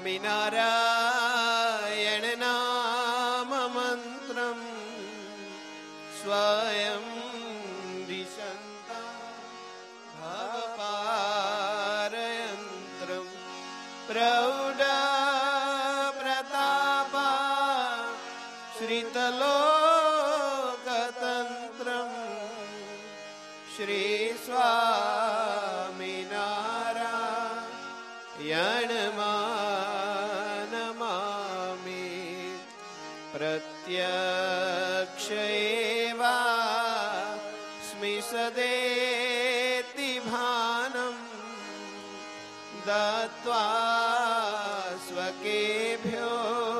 સ્વામિનારાયણ નામ મંત્રમ સ્વયં દિશંતા ભવપારયંત્રમ પ્રૌઢ પ્રતાપા શ્રીતલોકતંત્રમ શ્રી સ્વામિનારાયણ નમામિ. પ્રત્યક્ષ એવાસ્મિ સદેતિ ભાનમ દત્વા સ્વકેભ્યો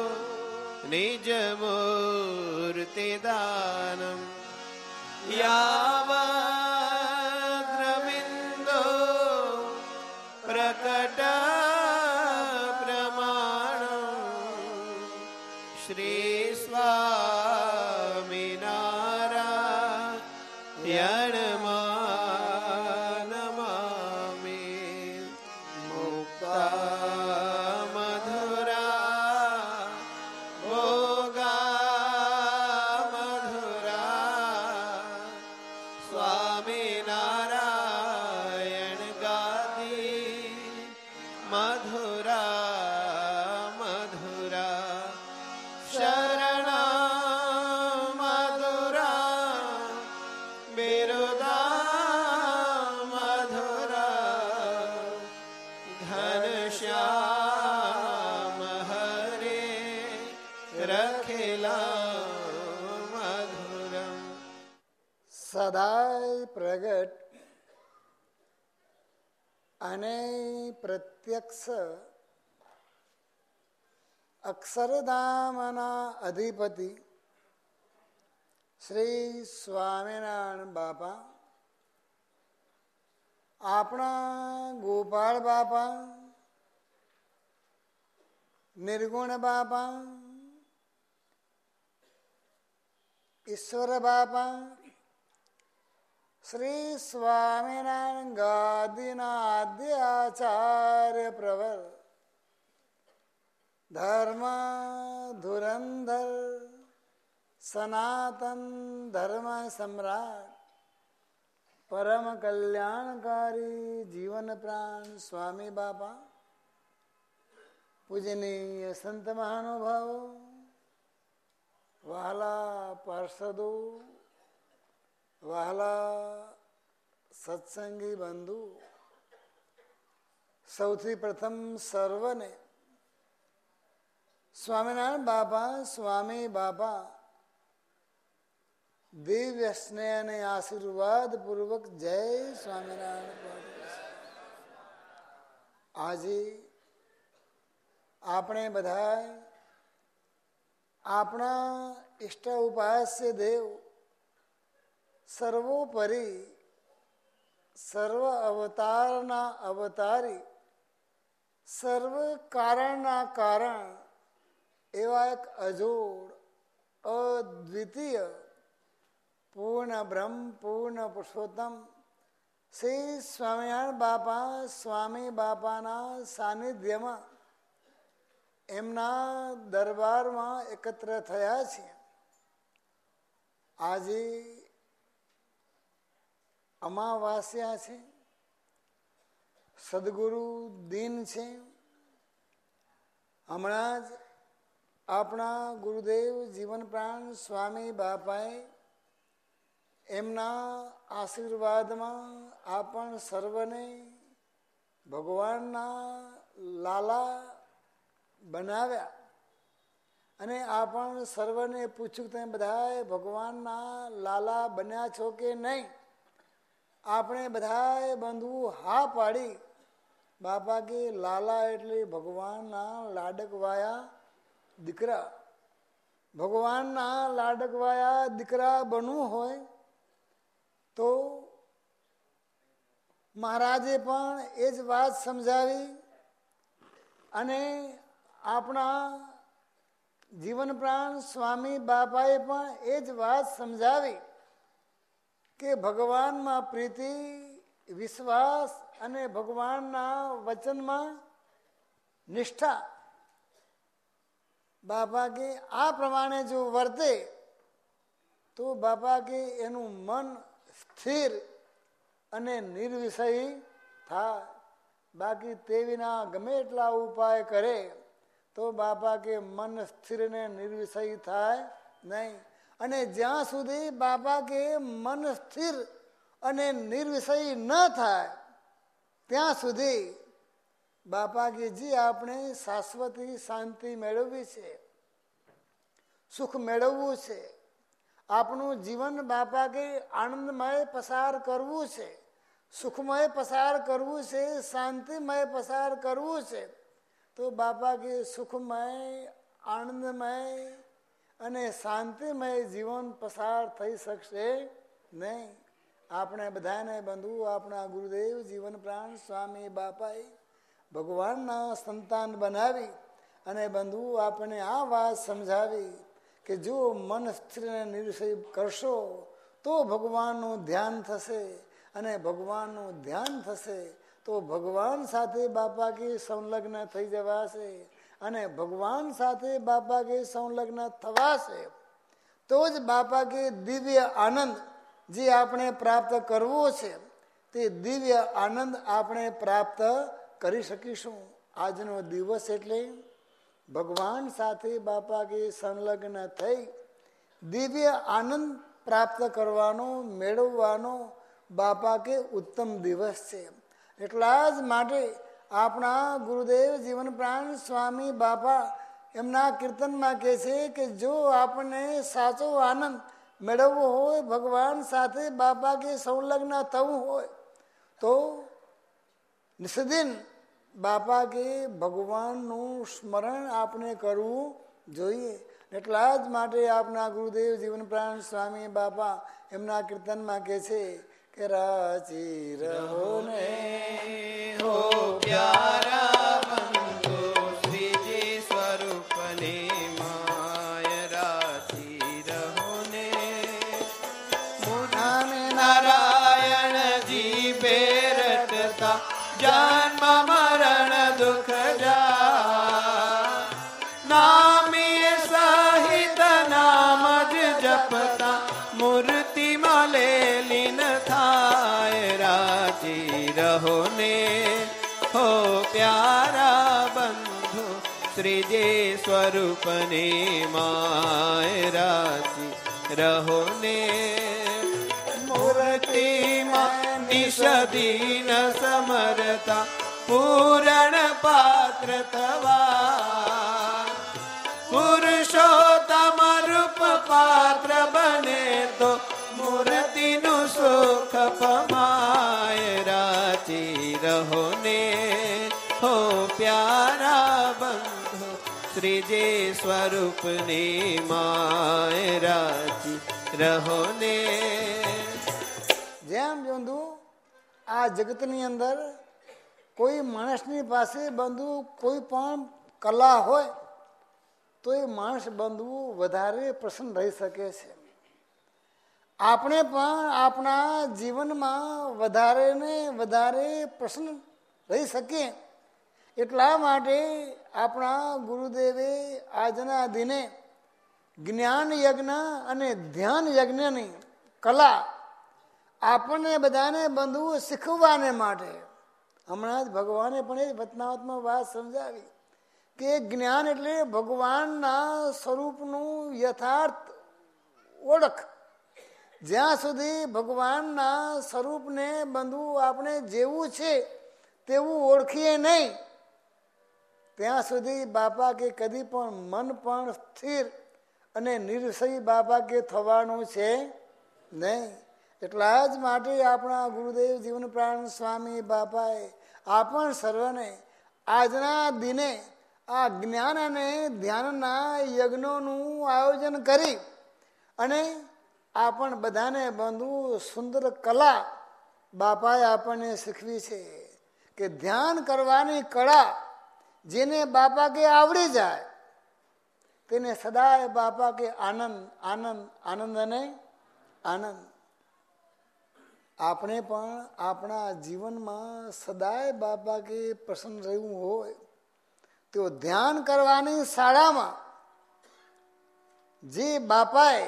નિજમૂર્તિદાનમ. યાવદ્રવિંદો પ્રકટ પ્રમાણમ શ્રી સ્વામિનારાયણ નમામિ. મુક્તા મધુરા ભોગા મધુરા સ્વામિનારાયણ ગાદી મધુરા મધુરા શરણ મધુરા બિરુદા મધુરા ઘનશ્યામ હરે રખેલા મધુરમ. સદાય પ્રગટ અને પ્રત્યક્ષ અક્ષરધામના અધિપતિ શ્રી સ્વામિનારાયણ બાપા, આપણા ગોપાળ બાપા, નિર્ગુણ બાપા, ઈશ્વર બાપા, શ્રી સ્વામિનારાયણ ગાદીના આદ્ય આચાર્ય પ્રવર, ધર્મ ધુરંધર સનાતન ધર્મ સમ્રાટ પરમ કલ્યાણકારી જીવન પ્રાણ સ્વામી બાપા, પૂજનીય સંત મહાનુભાવો, વહાલા પાર્ષદો, વહાલા સત્સંગી બંધુ, સૌથી પ્રથમ સર્વને સ્વામિનારાયણ બાપા, સ્વામી બાપા દિવ્ય સ્નેહ અને આશીર્વાદ પૂર્વક જય સ્વામિનારાયણ. આજે આપણે બધા આપણા ઇષ્ટ ઉપાસ્ય દેવ, સર્વોપરી સર્વ અવતારના અવતારી, સર્વ કારણના કારણ એવા એક અજોડ અદ્વિતીય પૂર્ણ બ્રહ્મ પૂર્ણ પુરુષોત્તમ શ્રી સ્વામિનારાયણ બાપા, સ્વામી બાપાના સાનિધ્યમાં એમના દરબારમાં એકત્ર થયા છે. આજે અમાવાસ્યા છે, સદગુરુ દિન છે. હમણાં જ આપણા ગુરુદેવ જીવન પ્રાણ સ્વામી બાપાએ એમના આશીર્વાદમાં આપણ સર્વને ભગવાનના લાલા બનાવ્યા અને આપણ સર્વને પૂછ્યું કે તમે બધાએ ભગવાનના લાલા બન્યા છો કે નહીં? આપણે બધાએ બંધુ હા પાડી. બાપા કે લાલા એટલે ભગવાનના લાડકવાયા દીકરા. ભગવાનના લાડકવાયા દીકરા બનવું હોય તો મહારાજે પણ એ જ વાત સમજાવી અને આપણા જીવન પ્રાણ સ્વામી બાપાએ પણ એ જ વાત સમજાવી કે ભગવાનમાં પ્રીતિ, વિશ્વાસ અને ભગવાનના વચનમાં નિષ્ઠા બાપા કે આ પ્રમાણે જો વર્તે તો બાપા કે એનું મન સ્થિર અને નિર્વિષય થાય. બાકી તે વિના ગમે એટલા ઉપાય કરે તો બાપા કે મન સ્થિર ને નિર્વિષય થાય નહીં. અને જ્યાં સુધી બાપા કે મન સ્થિર અને નિર્વિષય ન થાય ત્યાં સુધી બાપા કે જે આપણે શાશ્વતી શાંતિ મેળવવી છે, સુખ મેળવવું છે, આપણું જીવન બાપા કે આનંદમય પસાર કરવું છે, સુખમય પસાર કરવું છે, શાંતિમય પસાર કરવું છે, તો બાપા કે સુખમય આનંદમય અને શાંતિમય જીવન પસાર થઈ શકશે નહીં. આપણે બધાને બંધુ આપણા ગુરુદેવ જીવન પ્રાણ સ્વામી બાપાએ ભગવાનના સંતાન બનાવી અને બંધુ આપણે આ વાત સમજાવી કે જો મન સ્થિર અને નિર્વિષય કરશો તો ભગવાનનું ધ્યાન થશે, અને ભગવાનનું ધ્યાન થશે તો ભગવાન સાથે બાપા કે સંલગ્ન થઈ જવાશે, અને ભગવાન સાથે બાપા કે સંલગ્ન થવાશે તો જ બાપા કે દિવ્ય આનંદ જે આપણે પ્રાપ્ત કરવો છે તે દિવ્ય આનંદ આપણે પ્રાપ્ત કરી શકીશું. આજનો દિવસ એટલે ભગવાન સાથે બાપા કે સંલગ્ન થઈ દિવ્ય આનંદ પ્રાપ્ત કરવાનો, મેળવવાનો બાપા કે ઉત્તમ દિવસ છે. એટલા જ માટે આપણા ગુરુદેવ જીવન પ્રાણ સ્વામી બાપા એમના કીર્તનમાં કહે છે કે જો આપણને સાચો આનંદ મેળવવો હોય, ભગવાન સાથે બાપા કે સંલગ્ન થવું હોય તો નિસ્દિન બાપા કે ભગવાનનું સ્મરણ આપણે કરવું જોઈએ. એટલા જ માટે આપના ગુરુદેવ જીવન પ્રાણ સ્વામી બાપા એમના કીર્તનમાં કહે છે કે રાચી રહો ને હો પ્યારા બંધુ શ્રીજી સ્વરૂપને માય રાચી રહો ને. મુનાને નારાયણજી બેરટતા જન્મ મરણ દુઃખ જા, નામી સહિત નામ જ જપતા મૂર્તિ મલે લીન થાય. રાજી રહો ને હો પ્યારા બંધુ શ્રીજી સ્વરૂપને માય રાજી રહો ને. મૂર્તિમાં નિષદીન સમરતા પૂરણ પાત્ર તવા, પુરુષોત્તમ રૂપ પાત્ર બને તો મૂર્તિનું સુખ પમાય. રાચી રહો ને હો પ્યારા બંધુ શ્રીજી સ્વરૂપને માય રાચી રહો ને. જેમ બંધુ આ જગતની અંદર કોઈ માણસની પાસે બંધુ કોઈ પણ કલા હોય તો એ માણસ બંધુ વધારે પ્રસન્ન રહી શકે છે. આપણે પણ આપણા જીવનમાં વધારે ને વધારે પ્રસન્ન રહી શકીએ એટલા માટે આપણા ગુરુદેવે આજના દિને જ્ઞાન યજ્ઞ અને ધ્યાન યજ્ઞની કલા આપણને બધાને બંધુ શીખવાને માટે હમણાં જ ભગવાને પણ એ વતનાવતમાં વાત સમજાવી કે જ્ઞાન એટલે ભગવાનના સ્વરૂપનું યથાર્થ ઓળખ. જ્યાં સુધી ભગવાનના સ્વરૂપને બંધુ આપણે જેવું છે તેવું ઓળખીએ નહીં ત્યાં સુધી બાપા કે કદી પણ મન પણ સ્થિર અને નિર્વિષય બાપા કે થવાનું છે નહીં. એટલા જ માટે આપણા ગુરુદેવ જીવન પ્રાણ સ્વામી બાપાએ આપણ સર્વને આજના દિને આ જ્ઞાન અને ધ્યાનના યજ્ઞોનું આયોજન કરી અને આપણ બધાને બંધુ સુંદર કલા બાપાએ આપણને શીખવી છે કે ધ્યાન કરવાની કળા જેને બાપા કે આવડી જાય તેને સદાય બાપા કે આનંદ આનંદ આનંદ અને આનંદ. આપણે પણ આપણા જીવનમાં સદાય બાપા કે પ્રસન્ન રહેવું હોય તો ધ્યાન કરવાની શાળામાં જે બાપાએ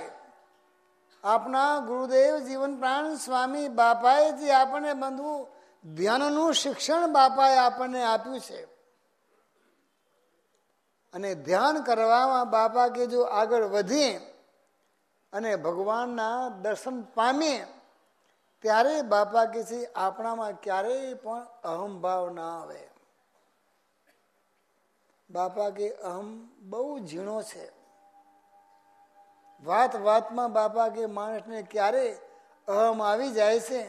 આપણા ગુરુદેવ જીવન પ્રાણ સ્વામી બાપાએ જે આપણને બંધુ ધ્યાનનું શિક્ષણ બાપાએ આપણને આપ્યું છે, અને ધ્યાન કરવામાં બાપા કે જો આગળ વધીએ અને ભગવાનના દર્શન પામીએ ત્યારે બાપા કે છે આપણામાં ક્યારેય પણ અહમભાવ ના આવે. બાપા કે અહમ બહુ ઝીણો છે. વાત વાતમાં બાપા કે માણસને ક્યારે અહમ આવી જાય છે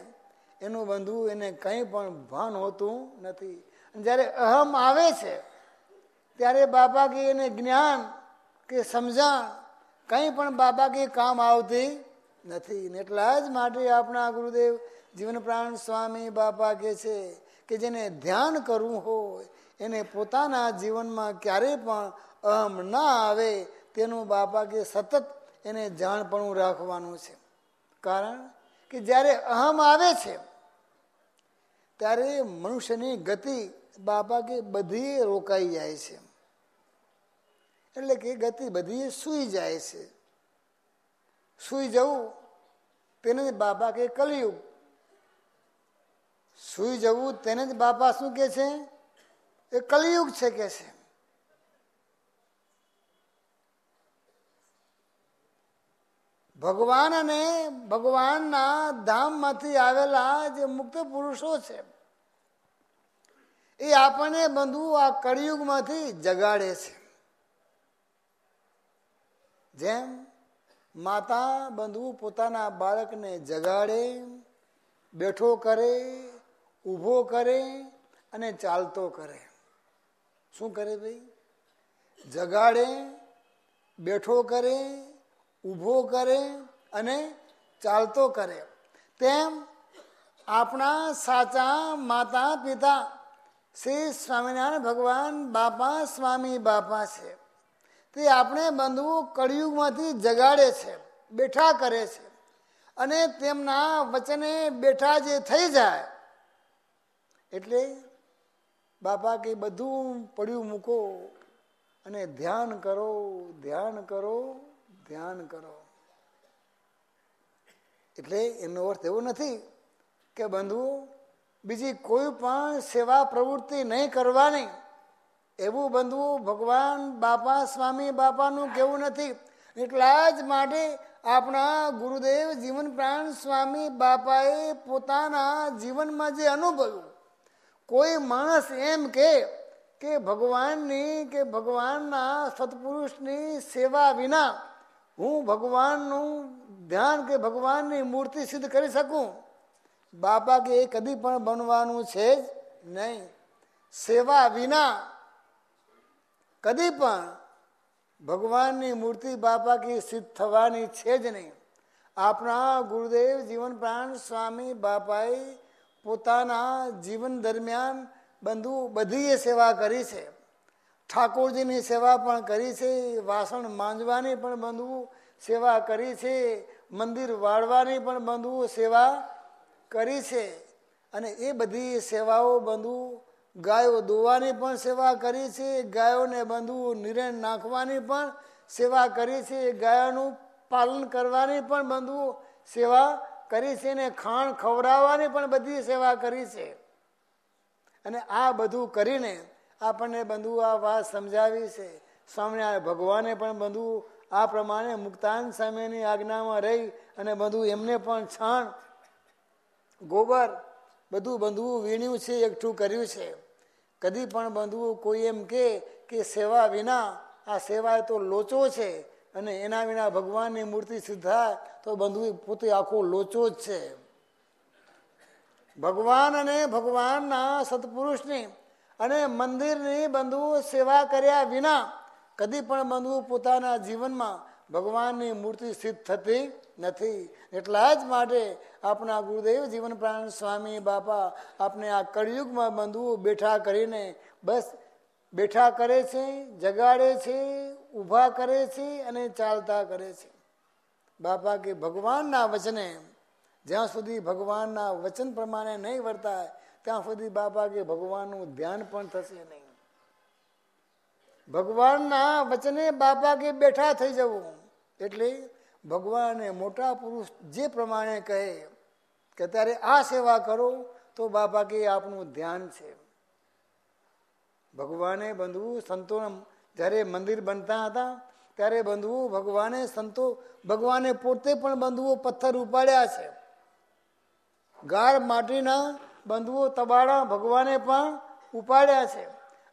એનું બંધુ એને કંઈ પણ ભાન હોતું નથી. જ્યારે અહમ આવે છે ત્યારે બાપા કે એને જ્ઞાન કે સમજણ કંઈ પણ બાપા કે કામ આવતી નથી. એટલા જ માટે આપણા ગુરુદેવ જીવન પ્રાણ સ્વામી બાપા કે છે કે જેને ધ્યાન કરવું હોય એને પોતાના જીવનમાં ક્યારેય પણ અહમ ના આવે તેનું બાપા કે સતત એને જાણપણું રાખવાનું છે. કારણ કે જ્યારે અહમ આવે છે ત્યારે મનુષ્યની ગતિ બાપા કે બધી રોકાઈ જાય છે. એટલે કે ગતિ બધી સૂઈ જાય છે. સૂઈ જવું તેને જ બાપા કે કલયુગ. સૂઈ જવું તેને જ બાપા શું કે છે? એ કલયુગ છે કે છે. ભગવાન અને ભગવાનના ધામમાંથી આવેલા જે મુક્ત પુરુષો છે એ આપણને બંધુ આ કળિયુગમાંથી જગાડે છે. જેમ માતા બંધુ પોતાના બાળકને જગાડે, બેઠો કરે, ઊભો કરે અને ચાલતો કરે. શું કરે ભાઈ? જગાડે, બેઠો કરે, ઊભો કરે અને ચાલતો કરે. તેમ આપણા સાચા માતા પિતા શ્રી સ્વામિનારાયણ ભગવાન બાપા સ્વામી બાપા છે. તે આપણે બંધુ કળિયુગમાંથી જગાડે છે, બેઠા કરે છે, અને તેમના વચને બેઠા જે થઈ જાય એટલે બાપા કે બધું પડ્યું મૂકો અને ધ્યાન કરો, ધ્યાન કરો, ધ્યાન કરો. એટલે એનો અર્થ એવો નથી કે બંધુ બીજી કોઈ પણ સેવા પ્રવૃત્તિ નહીં કરવાની, એવું બંધુ ભગવાન બાપા સ્વામી બાપાનું કેવું નથી. એટલા જ માટે આપણા ગુરુદેવ જીવન પ્રાણ સ્વામી બાપાએ પોતાના જીવનમાં જે અનુભવ્યું, કોઈ માણસ એમ કે ભગવાનની કે ભગવાનના સત્પુરુષની સેવા વિના હું ભગવાનનું ધ્યાન કે ભગવાનની મૂર્તિ સિદ્ધ કરી શકું, બાપા કે એ કદી પણ બનવાનું છે જ નહીં. સેવા વિના કદી પણ ભગવાનની મૂર્તિ બાપા કે સિદ્ધ થવાની છે જ નહીં. આપણા ગુરુદેવ જીવન પ્રાણ સ્વામી બાપાએ પોતાના જીવન દરમિયાન બંધુ બધી સેવા કરી છે. ઠાકોરજીની સેવા પણ કરી છે, વાસણ માંજવાની પણ બંધુ સેવા કરી છે, મંદિર વાળવાની પણ બંધુ સેવા કરી છે. અને એ બધી સેવાઓ બંધુ ગાયો દોવાની પણ સેવા કરી છે, ગાયોને બંધુ નિરણ નાખવાની પણ સેવા કરી છે, ગાયોનું પાલન કરવાની પણ બંધુ સેવા કરી છે, ને ખાણ ખવડાવવાની પણ બધી સેવા કરી છે. અને આ બધું કરીને આપણને બંધુ આ વાત સમજાવી છે. સ્વામિનારાયણ ભગવાને પણ બંધુ આ પ્રમાણે મુક્તાન સ્વામીની આજ્ઞામાં રહી અને બંધુ એમને પણ છાણ ગોબર બધું બંધુ વીણ્યું છે, એકઠું કર્યું છે. કદી પણ બંધુ કોઈ એમ કે સેવા વિના આ સેવા તો લોચો છે અને એના વિના ભગવાનની મૂર્તિ સિદ્ધ થાય તો બંધુ પોતે આખો લોચો જ છે. ભગવાન અને ભગવાનના સત્પુરુષની અને મંદિરની બંધુ સેવા કર્યા વિના કદી પણ બંધુ પોતાના જીવનમાં ભગવાનની મૂર્તિ સિદ્ધ થતી નથી. એટલા જ માટે આપણા ગુરુદેવ જીવન પ્રાણ સ્વામી બાપા આપણે આ કળિયુગમાં બંધુ બેઠા કરીને બસ બેઠા કરે છે, જગાડે છે, ઊભા કરે છે અને ચાલતા કરે છે. બાપા કે ભગવાનના વચને જ્યાં સુધી ભગવાનના વચન પ્રમાણે નહીં વર્તાય ત્યાં સુધી બાપા કે ભગવાનનું ધ્યાન પણ થશે નહીં. ભગવાનના વચને બાપા કે બેઠા થઈ જવું, એટલે ભગવાને મોટા પુરુષ જે પ્રમાણે કહે કે અત્યારે આ સેવા કરો તો બાપા કે આપણું ધ્યાન છે. ભગવાને બંધુ સંતો જ્યારે મંદિર બનતા હતા ત્યારે બંધુઓ ભગવાને સંતો ભગવાને પોતે પણ બંધુઓ પથ્થર ઉપાડ્યા છે. ગાર માટીના બંધુઓ તબાડા ભગવાને પણ ઉપાડ્યા છે.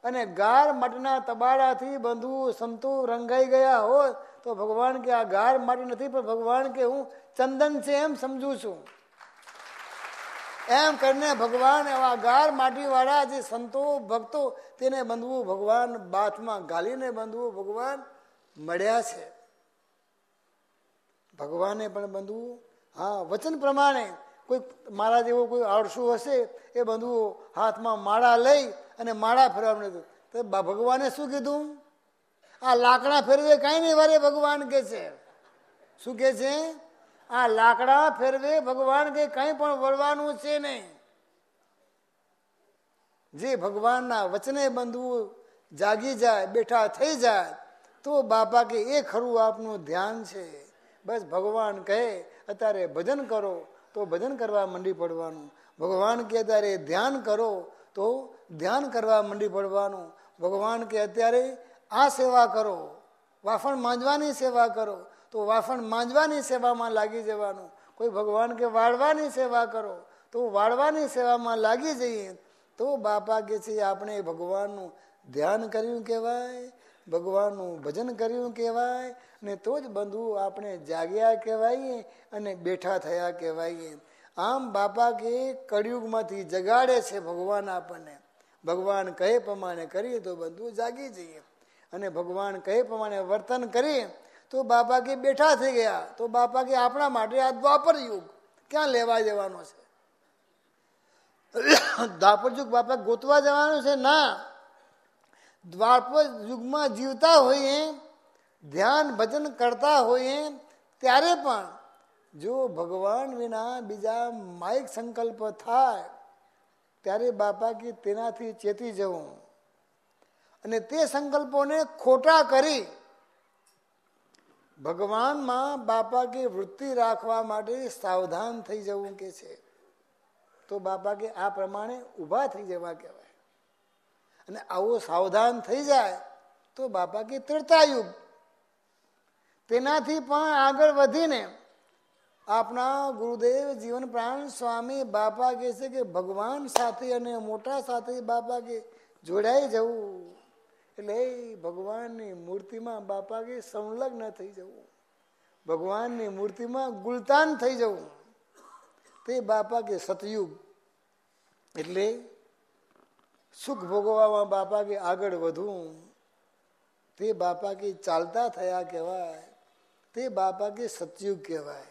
અને ગાર માટીના તબાડાથી બંધુઓ સંતો રંગાઈ ગયા હોય તો ભગવાન કે આ ગાર માટી નથી, પણ ભગવાન કે હું ચંદન છે એમ સમજુ છું. એમ કરીને ભગવાન એવા ગાર માટીવાળા જે સંતો ભક્તો તેને બંધુઓ ભગવાન બાથમાં ગાલીને બંધુઓ ભગવાન મળ્યા છે. ભગવાને પણ બંધુઓ હા વચન પ્રમાણે કોઈ મારા જેવો કોઈ આળસુ હશે એ બંધુઓ હાથમાં માળા લઈ અને માળા ફેરવાનું હતું. તો ભગવાને શું કીધું? આ લાકડા ફેરવે કાંઈ નહીં વારે ભગવાન કે છે. શું કે છે? આ લાકડા ફેરવે ભગવાન કે કંઈ પણ વળવાનું છે નહીં. જે ભગવાનના વચને બંધુઓ જાગી જાય, બેઠા થઈ જાય તો બાપા કે એ ખરું આપનું ધ્યાન છે. બસ ભગવાન કહે અત્યારે ભજન કરો તો ભજન કરવા મંડી પડવાનું. ભગવાન કે અત્યારે ધ્યાન કરો તો ધ્યાન કરવા મંડી પડવાનું. ભગવાન કે અત્યારે આ સેવા કરો, વાસણ માંજવાની સેવા કરો તો વાસણ માંજવાની સેવામાં લાગી જવાનું. કોઈ ભગવાન કે વાળવાની સેવા કરો તો વાળવાની સેવામાં લાગી જઈએ તો બાપા કે છે આપણે ભગવાનનું ધ્યાન કર્યું કહેવાય, ભગવાનનું ભજન કર્યું કહેવાય ને તો જ બંધુ આપણે જાગ્યા કહેવાય અને બેઠા થયા કહેવાય. આમ બાપા કે કળિયુગમાંથી જગાડે છે ભગવાન આપણને. ભગવાન કહે પ્રમાણે કરીએ તો બંધુ જાગી જઈએ અને ભગવાન કહે પ્રમાણે વર્તન કરીએ તો બાપા કે બેઠા થઈ ગયા. તો બાપા કે આપણા માટે આ દ્વાપર યુગ ક્યાં લેવા જવાનો છે? દ્વાપર યુગ બાપા ગોતવા જવાનું છે ના. દ્વાપર યુગમાં જીવતા હોઈએ, ધ્યાન ભજન કરતા હોઈએ ત્યારે પણ જો ભગવાન વિના બીજા માયિક સંકલ્પ થાય ત્યારે બાપા કે તેનાથી ચેતી જવું અને તે સંકલ્પોને ખોટા કરી ભગવાનમાં બાપા કે વૃત્તિ રાખવા માટે સાવધાન થઈ જવું કે છે. તો બાપા કે આ પ્રમાણે ઊભા થઈ જવા કહેવાય. અને આવો સાવધાન થઈ જાય તો બાપા કે ત્રેતાયુગ તેનાથી પણ આગળ વધીને આપણા ગુરુદેવ જીવન પ્રાણ સ્વામી બાપા કહે છે કે ભગવાન સાથે અને મોટા સાથે બાપા કે જોડાઈ જવું એટલે ભગવાનની મૂર્તિમાં બાપા કે સંલગ્ન થઈ જવું, ભગવાનની મૂર્તિમાં ગુલતાન થઈ જવું તે બાપા કે સતયુગ એટલે સુખ ભોગવવામાં બાપા કે આગળ વધવું તે બાપા કે ચાલતા થયા કહેવાય, તે બાપા કે સતયુગ કહેવાય.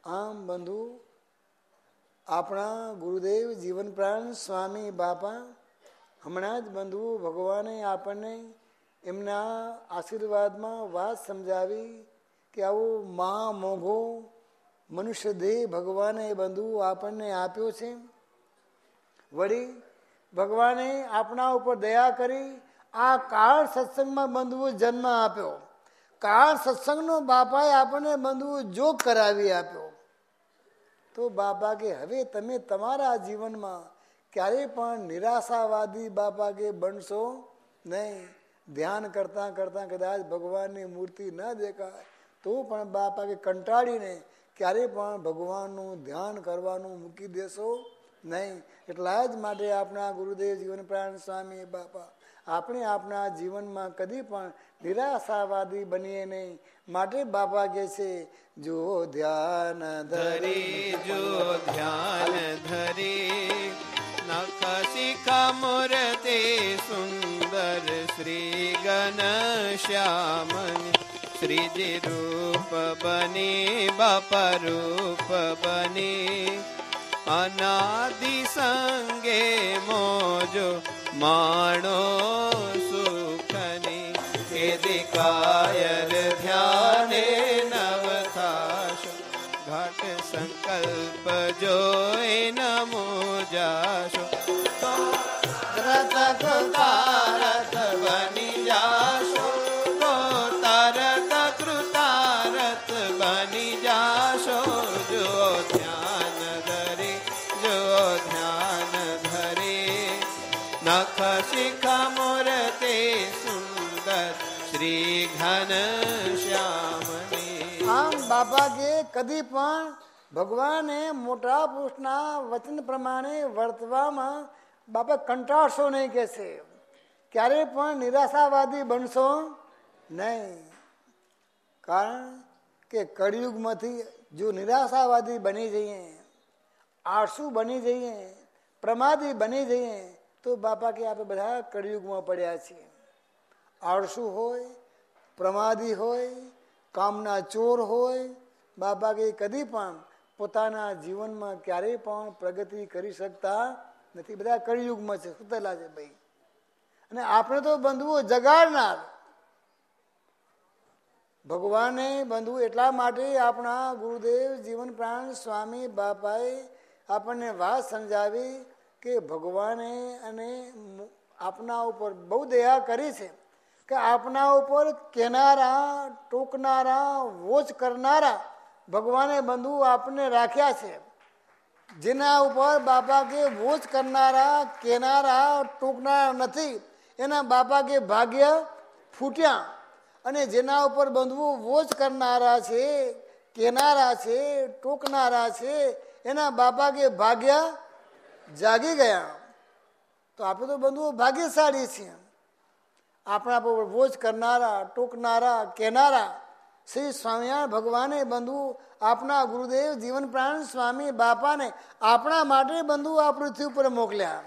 આમ બંધુ આપણા ગુરુદેવ જીવન પ્રાણ સ્વામી બાપા હમણાં જ બંધુ ભગવાને આપણને એમના આશીર્વાદમાં વાત સમજાવી કે આવો મહામોઘો મનુષ્ય દેહ ભગવાને બંધુ આપણને આપ્યો છે. વળી ભગવાને આપણા ઉપર દયા કરી આ કાળ સત્સંગમાં બંધુઓ જન્મ આપ્યો. કાળ સત્સંગનો બાપાએ આપણને બંધુઓ જોગ કરાવી આપ્યો. તો બાપા કે હવે તમે તમારા જીવનમાં ક્યારેય પણ નિરાશાવાદી બાપા કે બનશો નહીં. ધ્યાન કરતા કરતા કદાચ ભગવાનની મૂર્તિ ન દેખાય તો પણ બાપા કે કંટાળીને ક્યારેય પણ ભગવાનનું ધ્યાન કરવાનું મૂકી દેશો નહીં. એટલા જ માટે આપણા ગુરુદેવ જીવન પ્રાણ સ્વામી બાપા આપણે આપણા જીવનમાં કદી પણ નિરાશાવાદી બનીએ નહીં. માટે બાપા કહે છે જો ધ્યાન ધરી, જો ધ્યાન ધરી નખ શિખા મૂર્તિ સુંદર શ્રી ઘનશ્યામની શ્રીજી રૂપ બની બાપા રૂપ બની અનાદિ સંગે મોજો માણો સુખની એ દિકાયર ધ્યાને નવ થાશો ઘાટ સંકલ્પ જોઈ નમો જાશો તો રત તારત બની જાશો તો તરત કૃત ઘન શ્યામને. આમ બાપા કે કદી પણ ભગવાને મોટા પુરુષના વચન પ્રમાણે વર્તવામાં બાપા કંટાળશો નહીં કે છે. ક્યારે પણ નિરાશાવાદી બનશો નહીં. કારણ કે કળિયુગમાંથી જો નિરાશાવાદી બની જઈએ, આળસુ બની જઈએ, પ્રમાદી બની જઈએ તો બાપા કે આપણે બધા કળિયુગમાં પડ્યા છીએ. આળસુ હોય, પ્રમાદી હોય, કામના ચોર હોય, બાપા કે કદી પણ પોતાના જીવનમાં ક્યારેય પણ પ્રગતિ કરી શકતા નથી. બધા કળિયુગમાં છે, સુતેલા છે ભાઈ. અને આપણે તો બંધુઓ જગાડનાર ભગવાને બંધુ એટલા માટે આપણા ગુરુદેવ જીવન પ્રાણ સ્વામી બાપાએ આપણને વાત સમજાવી કે ભગવાને અને આપના ઉપર બહુ દયા કરી છે કે આપના ઉપર કહેનારા, ટોકનારા, વોચ કરનારા ભગવાને બંધુ આપને રાખ્યા છે. જેના ઉપર બાપા કે વોચ કરનારા, કહેનારા, ટોકનારા નથી એના બાપા કે ભાગ્ય ફૂટ્યા. અને જેના ઉપર બંધુઓ વોચ કરનારા છે, કહેનારા છે, ટોકનારા છે એના બાપા કે ભાગ્ય જાગી ગયા. તો આપણે તો બંધુઓ ભાગ્યશાળી છીએ. આપણા પર વોચ કરનારા, ટોકનારા, કહેનારા શ્રી સ્વામિનારાયણ ભગવાને બંધુ આપના ગુરુદેવ જીવન પ્રાણ સ્વામી બાપાને આપણા માટે બંધુ આ પૃથ્વી ઉપર મોકલ્યા.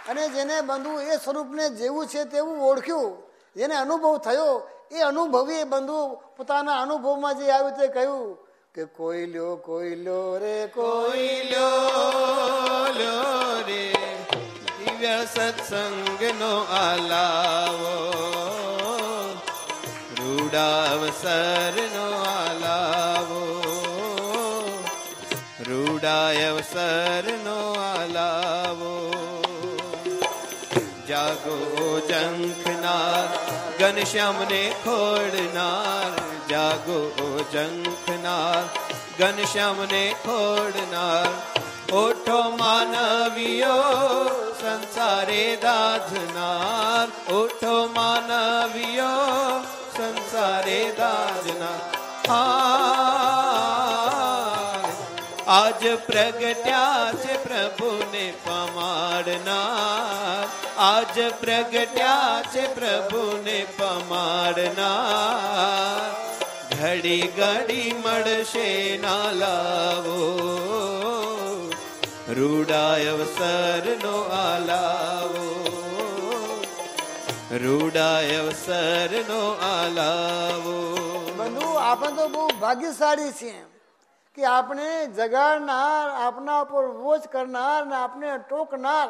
અને જેને બંધુ એ સ્વરૂપને જેવું છે તેવું ઓળખ્યું, જેને અનુભવ થયો એ અનુભવી બંધુ પોતાના અનુભવમાં જે આવ્યું તે કહ્યું કે કોઈ લ્યો રે રે દિવ્ય સત્સંગનો આલાવો, રૂડાવસરનો આલાવો, રૂડાયવસરનો આલાવો. જાગો જંખનાર ઘનશ્યામને ખોડનાર, જાગો જંખનાર ઘનશ્યામને ખોડનાર. ઓઠો માનવીયો સંસારે દાધનાર, ઓઠો માનવીયો સંસારે દાધનાર. આજ પ્રગટ્યા છે પ્રભુને પમાડનાર, આજ પ્રગટ્યા છે પ્રભુને પમાડનાર. ઘડી ઘડી મળશે ના લાવો, રૂડાયવસરનો આલાવો, રૂડાયવસરનો આલાવો. બંધુ આપણે તો બહુ ભાગ્યશાળી છીએ કે આપણે જગાડનાર, આપના ઉપર વોચ કરનાર ને આપણે ટોકનાર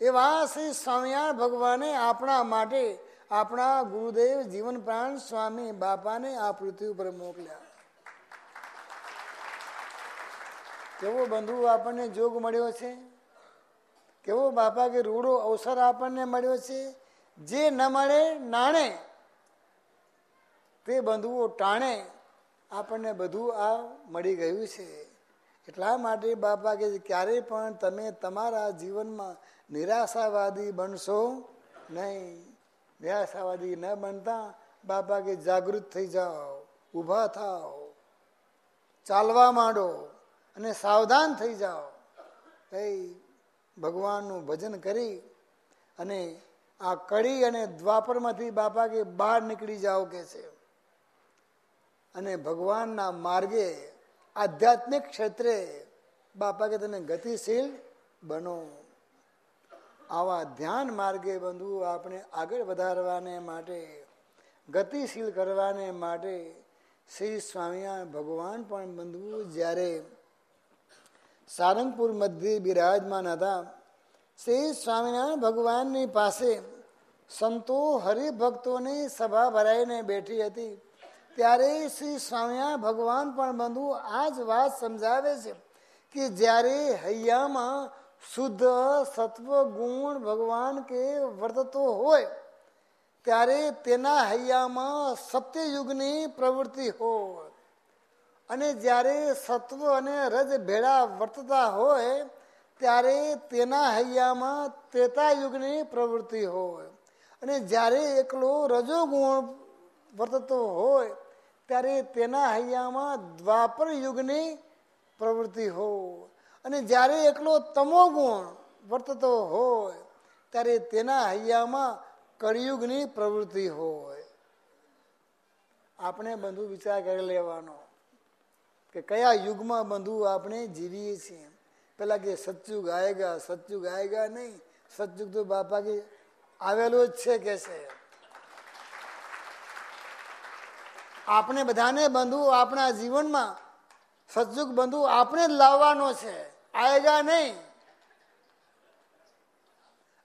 એવા શ્રી સ્વામિનારાયણ ભગવાને આપણા માટે આપણા ગુરુદેવ જીવન પ્રાણ સ્વામી બાપાને આ પૃથ્વી ઉપર મોકલ્યા. કેવો બંધુ આપણને જોગ મળ્યો છે, કેવો બાપા કે રૂડો અવસર આપણને મળ્યો છે. જે ન મળે નાણે તે બંધુઓ ટાણે આપણને બધું આ મળી ગયું છે. એટલા માટે બાપા કે ક્યારેય પણ તમે તમારા જીવનમાં નિરાશાવાદી બનશો નહીં. નિરાશાવાદી ન બનતા બાપા કે જાગૃત થઈ જાઓ, ઊભા થાઓ, ચાલવા માંડો અને સાવધાન થઈ જાઓ. ભગવાનનું ભજન કરી અને આ કળી અને દ્વાપરમાંથી બાપા કે બહાર નીકળી જાઓ કે છે અને ભગવાનના માર્ગે આધ્યાત્મિક ક્ષેત્રે બાપા કે તમે ગતિશીલ બનો. આવા ધ્યાન માર્ગે બંધુ આપણે આગળ વધારવાને માટે, ગતિશીલ કરવાને માટે શ્રી સ્વામિનારાયણ ભગવાન પણ બંધુ જ્યારે સારંગપુર મધ્યે બિરાજમાન હતા, શ્રી સ્વામિનારાયણ ભગવાનની પાસે સંતો હરિભક્તોની સભા ભરાઈને બેઠી હતી. ત્યારે શ્રી સ્વામિનારાયણ ભગવાન પણ બંધુ આ જ વાત સમજાવે છે કે જ્યારે હૈયામાં શુદ્ધ સત્વ ગુણ ભગવાન કે વર્તતો હોય ત્યારે તેના હૈયામાં સત્યયુગની પ્રવૃત્તિ હોય અને જ્યારે સત્વ અને રજ ભેળા વર્તતા હોય ત્યારે તેના હૈયામાં ત્રેતાયુગની પ્રવૃત્તિ હોય. અને જ્યારે એકલો રજોગુણ વર્તતો હોય ત્યારે તેના હૈયામાં દ્વાપર યુગની પ્રવૃત્તિ હોય, અને જ્યારે એકલો તમોગુણ વર્તતો હોય ત્યારે તેના હૈયામાં કળિયુગની પ્રવૃત્તિ હોય. આપણે બંધુ વિચાર કરી લેવાનો કે કયા યુગમાં બંધુ આપણે જીવીએ છીએ. પેલા કે સતયુગ આયેગા નહીં, સતયુગ તો બાપા કે આવેલો જ છે કે છે. આપણે બધાને બંધુ આપણા જીવનમાં સતયુગ બંધુ આપણે જ લાવવાનો છે, આયેગા નહીં.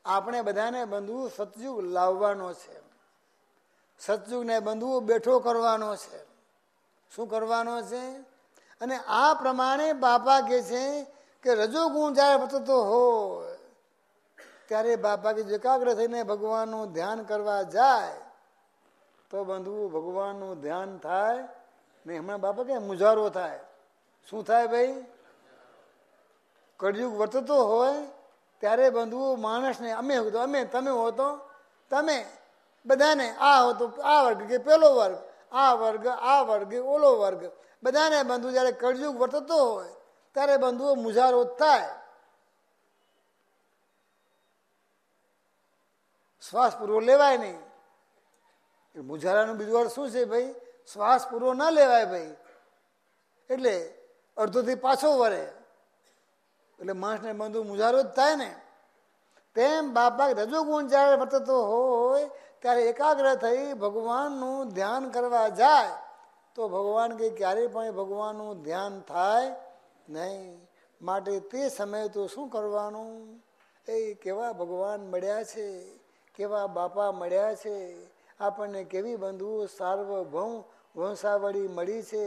આપણે બધાને બંધુ સતયુગ લાવવાનો છે. સતયુગને બંધુ બેઠો કરવાનો છે. શું કરવાનો છે? અને આ પ્રમાણે બાપા કહે છે કે રજોગુણ જ્યારે વર્તતો હોય ત્યારે બાપા કે એકાગ્ર થઈને ભગવાનનું ધ્યાન કરવા જાય તો બંધુ ભગવાનનું ધ્યાન થાય નહીં. હમણાં બાપા કે મુજારો થાય. શું થાય ભાઈ? કળિયુગ વર્તતો હોય ત્યારે બંધુ માણસને અમે તમે હો તો તમે બધાને આ હો તો આ વર્ગ કે પેલો વર્ગ, આ વર્ગ ઓલો વર્ગ, બધાને બંધુ જયારે કળિયુગ વર્તતો હોય ત્યારે બંધુઓ મુજારો થાય. શ્વાસ પૂરો લેવાય નહીં. મુજારાનું બીજું અર્થ શું છે ભાઈ? શ્વાસ પૂરો ના લેવાય ભાઈ, એટલે અડધોથી પાછો વળે, એટલે માણસને બંધુ મુજારો જ થાય ને. તેમ બાપા રજોગુણ જ્યારે વર્તતો હોય ત્યારે એકાગ્ર થઈ ભગવાનનું ધ્યાન કરવા જાય તો ભગવાન કે ક્યારેય પણ ભગવાનનું ધ્યાન થાય નહીં. માટે તે સમયે તો શું કરવાનું? એ કેવા ભગવાન મળ્યા છે, કેવા બાપા મળ્યા છે, આપણને કેવી બંધુ સાર્વભૌમ વંશાવળી મળી છે,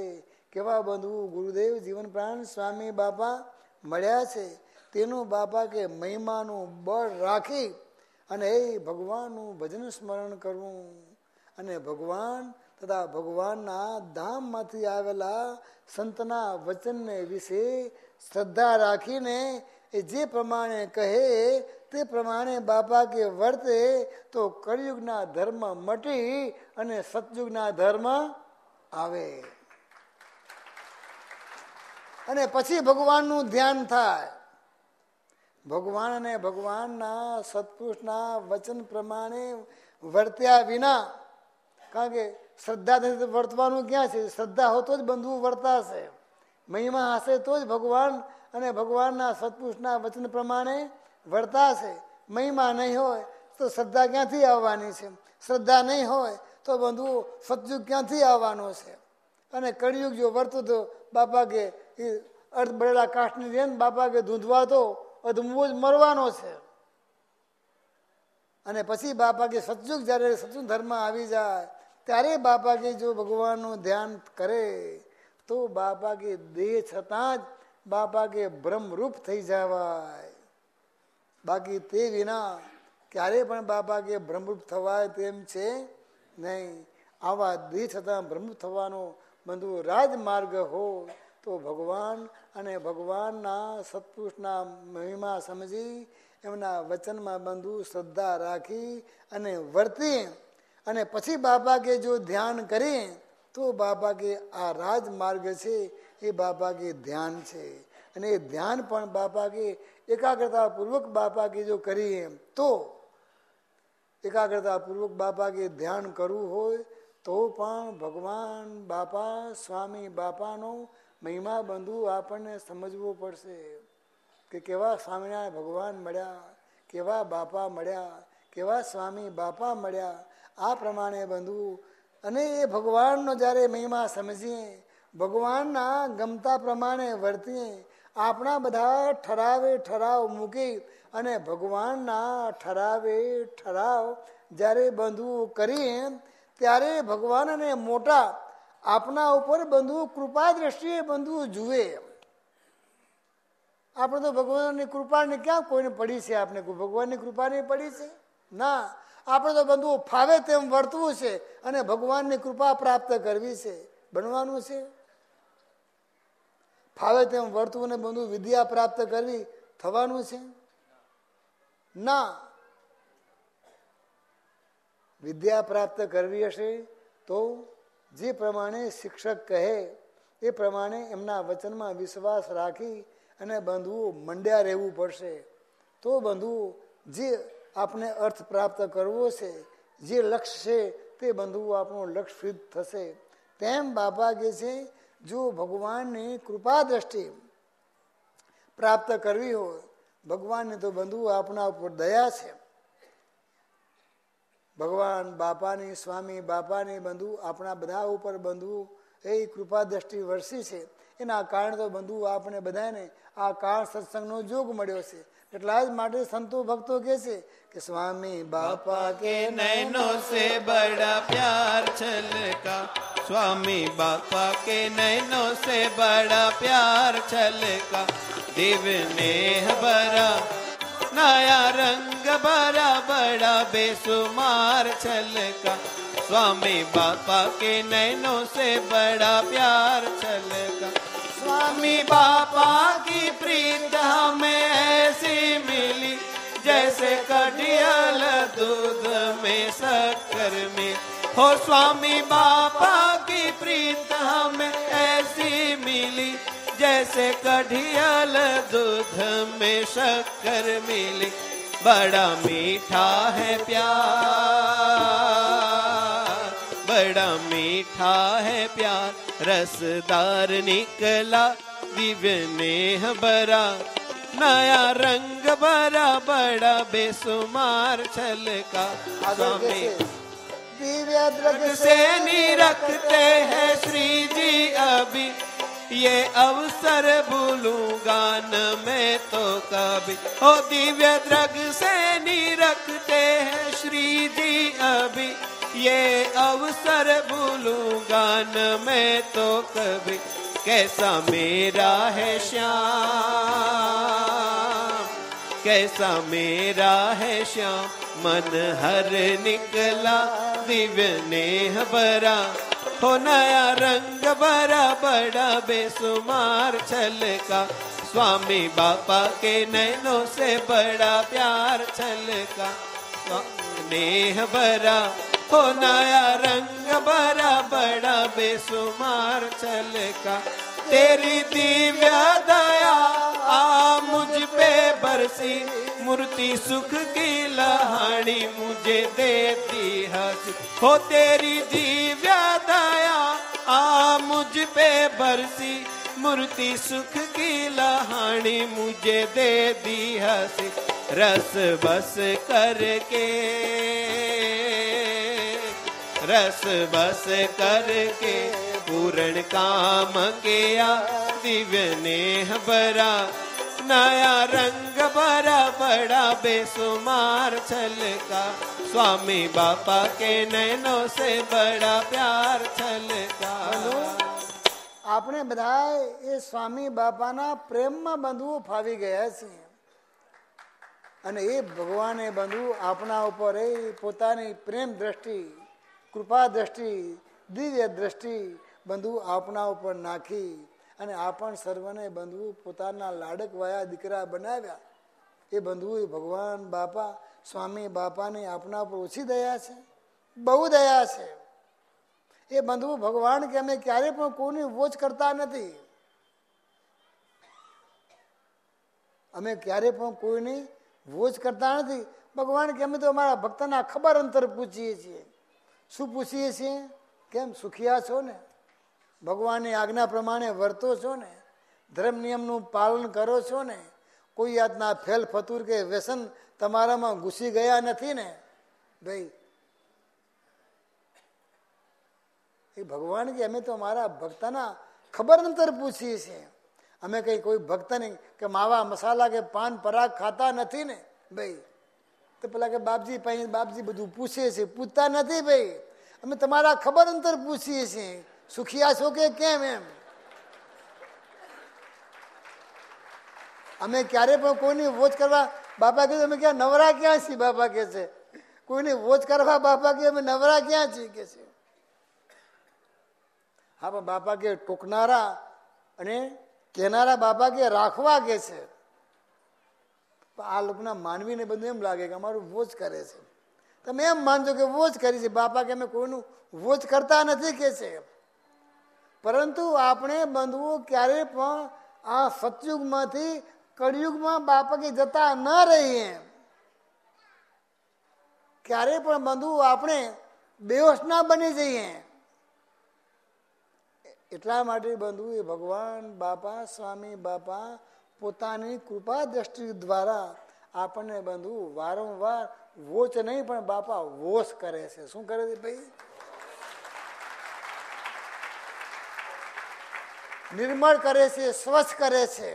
કેવા બંધુ ગુરુદેવ જીવન પ્રાણ સ્વામી બાપા મળ્યા છે. તેનું બાપા કે મહિમાનું બળ રાખી અને એ ભગવાનનું ભજન સ્મરણ કરવું અને ભગવાન તથા ભગવાનના ધામમાંથી આવેલા સંતના વચનને વિશે શ્રદ્ધા રાખીને એ જે પ્રમાણે કહે તે પ્રમાણે બાપા કે વર્તે તો કળિયુગના ધર્મ મટી અને સતયુગના ધર્મ આવે અને પછી ભગવાનનું ધ્યાન થાય. ભગવાન અને ભગવાનના સત્પુરુષના વચન પ્રમાણે વર્ત્યા વિના, કારણ કે શ્રદ્ધા નથી વર્તવાનું ક્યાં છે? શ્રદ્ધા હોય તો જ બંધુ વર્તાશે, મહિમા હશે તો જ ભગવાન અને ભગવાનના સત્પુરુષના વચન પ્રમાણે વર્તાશે. મહિમા નહીં હોય તો શ્રદ્ધા ક્યાંથી આવવાની છે? શ્રદ્ધા નહીં હોય તો બંધુ સતયુગ ક્યાંથી આવવાનો છે? અને કળિયુગ જો વર્તો તો બાપા કે અર્ધ બળેલા કાષ્ટની જેમ બાપા કે ધૂંધવા તો અધમો જ મરવાનો છે. અને પછી બાપા કે સતયુગ જ્યારે સતયુગ ધર્મ આવી જાય ત્યારે બાપા કે જો ભગવાનનું ધ્યાન કરે તો બાપા કે દેહ છતાં જ બાપા કે બ્રહ્મરૂપ થઈ જવાય. બાકી તે વિના ક્યારે પણ બાપા કે બ્રહ્મરૂપ થવાય તેમ છે નહીં. આવા દેહ છતાં બ્રહ્મરૂપ થવાનો બંધુ રાજમાર્ગ હોય તો ભગવાન અને ભગવાનના સત્પુરુષના મહિમા સમજી એમના વચનમાં બંધુ શ્રદ્ધા રાખી અને વર્તી અને પછી બાપા કે જો ધ્યાન કરી તો બાપા કે આ રાજમાર્ગ છે એ બાપા કે ધ્યાન છે. અને એ ધ્યાન પણ બાપા કે એકાગ્રતા પૂર્વક બાપા કે જો કરીએ તો એકાગ્રતા પૂર્વક બાપા કે ધ્યાન કરવું હોય તો પણ ભગવાન બાપા સ્વામી બાપાનો મહિમા બંધુ આપણને સમજવો પડશે કે કેવા સ્વામિનારાયણ ભગવાન મળ્યા, કેવા બાપા મળ્યા, કેવા સ્વામી બાપા મળ્યા. આ પ્રમાણે બંધુ અને એ ભગવાનનો જ્યારે મહિમા સમજીએ, ભગવાનના ગમતા પ્રમાણે વર્તીએ, આપણા બધા ઠરાવ મૂકી અને ભગવાનના ઠરાવ જ્યારે બંધુ કરીએ ત્યારે ભગવાન અને મોટા આપના ઉપર બંધુ કૃપા દ્રષ્ટિએ બંધુ જુએ. આપણે તો ભગવાનની કૃપાની ક્યાં કોઈને પડી છે? આપણે ભગવાનની કૃપાની પડી છે ના. આપણે તો બંધુ ફાવે તેમ વર્તવું છે અને ભગવાનની કૃપા પ્રાપ્ત કરવી છે, બનવાનું છે. ફાવે તેમ વર્તવું ને બંધુ વિદ્યા પ્રાપ્ત કરવી થવાનું છે ના. વિદ્યા પ્રાપ્ત કરવી હશે તો જે પ્રમાણે શિક્ષક કહે એ પ્રમાણે એમના વચનમાં વિશ્વાસ રાખી અને બંધુઓ મંડ્યા રહેવું પડશે. તો બંધુઓ જે આપણે અર્થ પ્રાપ્ત કરવો છે, જે લક્ષ્ય છે તે બંધુઓ આપણું લક્ષ્ય સિદ્ધ થશે. તેમ બાપા કહે છે જો ભગવાનની કૃપા દ્રષ્ટિ પ્રાપ્ત કરવી હોય, ભગવાનની તો બંધુઓ આપણા ઉપર દયા છે. ભગવાન બાપાની, સ્વામી બાપાની બંધુ આપણા બધા ઉપર બંધુ એ કૃપા દ્રષ્ટિ વરસી છે. એના કારણે તો બંધુ આપણે બધાને આ કાળ સત્સંગનો જોગ મળ્યો છે. એટલા જ માટે સંતો ભક્તો કહે છે કે સ્વામી બાપા કે नैनों से बड़ा प्यार छलका, स्वामी बापा के नैनों से बड़ा प्यार छलका, दिव नेह भरा नया रंग भरा बड़ा बेसुमार छलका, स्वामी बापा के नैनों से बड़ा प्यार छलका. स्वामी बापा की प्रीत हमें ऐसी मिली जैसे कटियाल दूध में शक्कर में. हो स्वामी बापा की प्रीत हमें ऐसी मिली जैसे कटियाल दूध में शक्कर मिली. बड़ा मीठा है प्यार, बड़ा मीठा है प्यार, रसदार निकला दिव्य नेह भरा, नया रंग भरा बड़ा बेसुमार छलका. स्वामी દિવ્ય દ્રગ से निरखते हैं श्री जी अभी, ये अवसर भूलूंगा न मैं तो कभी. हो दिव्य द्रग से निरखते हैं श्री जी अभी, ये अवसर भूलूंगा न मैं तो कभी. कैसा मेरा है श्याम, कैसा मेरा है श्याम, मन हर निकला दिव्य नेह भरा, हो नया रंग भरा बड़ा बेसुमार छलका. स्वामी बापा के नैनों से बड़ा प्यार छलका, नेह भरा हो नया रंग भरा बड़ा बेसुमार छलका. तेरी दिव्य दया आ मुझ पे बरसी, मूर्ति सुख की लहानी मुझे देती हंसी. हो तेरी दिव्य दया आ मुझ पे बरसी, मूर्ति सुख की लहानी मुझे दे दी हंसी. रस बस करके, रस बस करके पूर्ण काम किया, दिव्य नेह भरा, नया रंग भरा बड़ा बेसुमार छलका. स्वामी बापा के नैनों से बड़ा प्यार छलका. આપણે બધા એ સ્વામી બાપાના પ્રેમમાં બંધુઓ ફાવી ગયા છે અને એ ભગવાને બંધુ આપણા ઉપર એ પોતાની પ્રેમ દ્રષ્ટિ, કૃપા દ્રષ્ટિ, દિવ્ય દ્રષ્ટિ બંધુ આપણા ઉપર નાખી અને આપણ સર્વને બંધુ પોતાના લાડક વાયા દીકરા બનાવ્યા. એ બંધુ ભગવાન બાપા, સ્વામી બાપાની આપણા ઉપર ઓછી દયા છે? બહુ દયા છે. એ બંધુ ભગવાન કે અમે ક્યારે પણ કોઈની વોચ કરતા નથી. અમે ક્યારે પણ કોઈની વોચ કરતા નથી. ભગવાન કે અમે તો અમારા ભક્તના ખબર અંતર પૂછીએ છીએ. શું પૂછીએ છીએ? કેમ સુખિયા છો ને? ભગવાનની આજ્ઞા પ્રમાણે વર્તો છો ને? ધર્મ નિયમનું પાલન કરો છો ને? કોઈ જાતના ફેલ ફતુર કે વ્યસન તમારામાં ઘૂસી ગયા નથી ને? ભાઈ એ ભગવાન કે અમે તો અમારા ભક્તના ખબર અંતર પૂછીએ છીએ. અમે કઈ કોઈ ભક્તની કે માવા મસાલા કે પાન પરાગ ખાતા નથી ને ભાઈ? તો પેલા કે બાપજી પાસે બાપજી બધું પૂછે છે, પૂછતા નથી ભાઈ. અમે તમારા ખબર અંતર પૂછીએ છીએ, સુખિયા છો કે કેમ એમ. અમે ક્યારે પણ કોઈની વોચ કરવા બાપા કે અમે ક્યાં નવરા ક્યાં છીએ? બાપા કે છે કોઈની વોચ કરવા બાપા કે અમે નવરા ક્યાં છીએ કે છે. હા પણ બાપા કે ટોકનારા અને કહેનારા બાપા કે રાખવા કે છે. આ લોકોના માનવીને બધું એમ લાગે કે અમારું વોચ કરે છે. તમે એમ માનજો કે વોચ કરી છે. બાપા કે અમે કોઈનું વોચ કરતા નથી કે છે. પરંતુ આપણે બંધુઓ ક્યારેય પણ આ સતયુગમાંથી કળિયુગમાં બાપા કે જતા ન રહીએ. ક્યારેય પણ બંધુઓ આપણે બેહોશ ના બની જઈએ. એટલા માટે બંધુ એ ભગવાન બાપા સ્વામી બાપા પોતાની કૃપા દ્રષ્ટિ દ્વારા આપણને બંધુ વારંવાર વોચ નહીં પણ બાપા વોશ કરે છે. શું કરે છે ભાઈ? નિર્મળ કરે છે, સ્વચ્છ કરે છે.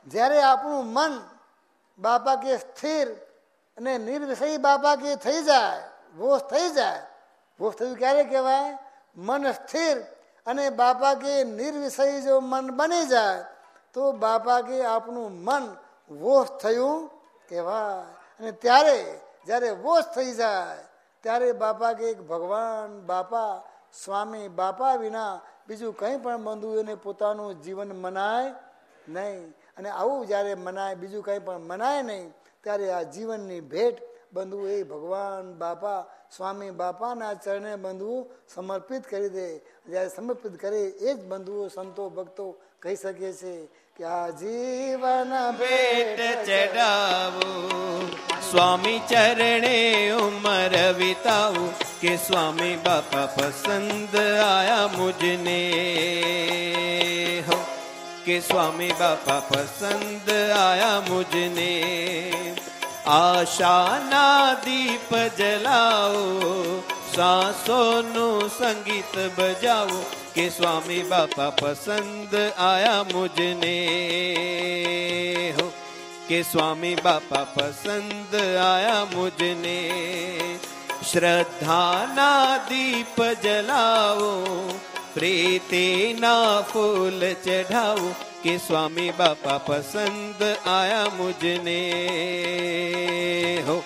જ્યારે આપણું મન બાપા કે સ્થિર અને નિર્વિષય બાપા કે થઈ જાય, વોશ થઈ જાય. વોશ થયું ક્યારે કહેવાય? મન સ્થિર અને બાપા કે નિર્વિષય જો મન બની જાય તો બાપા કે આપણું મન વોશ થયું કહેવાય. અને ત્યારે જ્યારે વોશ થઈ જાય ત્યારે બાપા કે ભગવાન બાપા સ્વામી બાપા વિના બીજું કંઈ પણ બંધુઓને પોતાનું જીવન મનાય નહીં. અને આવું જ્યારે મનાય, બીજું કંઈ પણ મનાય નહીં, ત્યારે આ જીવનની ભેટ બંધુ એ ભગવાન બાપા સ્વામી બાપાના ચરણે બંધુઓ સમર્પિત કરી દે. જ્યારે સમર્પિત કરે એ જ બંધુઓ સંતો ભક્તો કહી શકે છે કે આ જીવન ભેટ ચડાવું, સ્વામી ચરણે ઉમર વિતાવું, કે સ્વામી બાપા પસંદ આયા મુझने हो, કે સ્વામી બાપા પસંદ આયા મુझने. આશાના દીપ જલાવો, सांसों संगीत बजाओ, के स्वामी बापा पसंद आया मुझने हो, के स्वामी बापा पसंद आया मुझने. श्रद्धा ना दीप जलाओ, प्रीति ना फूल चढ़ाओ, के स्वामी बापा पसंद आया मुझने हो,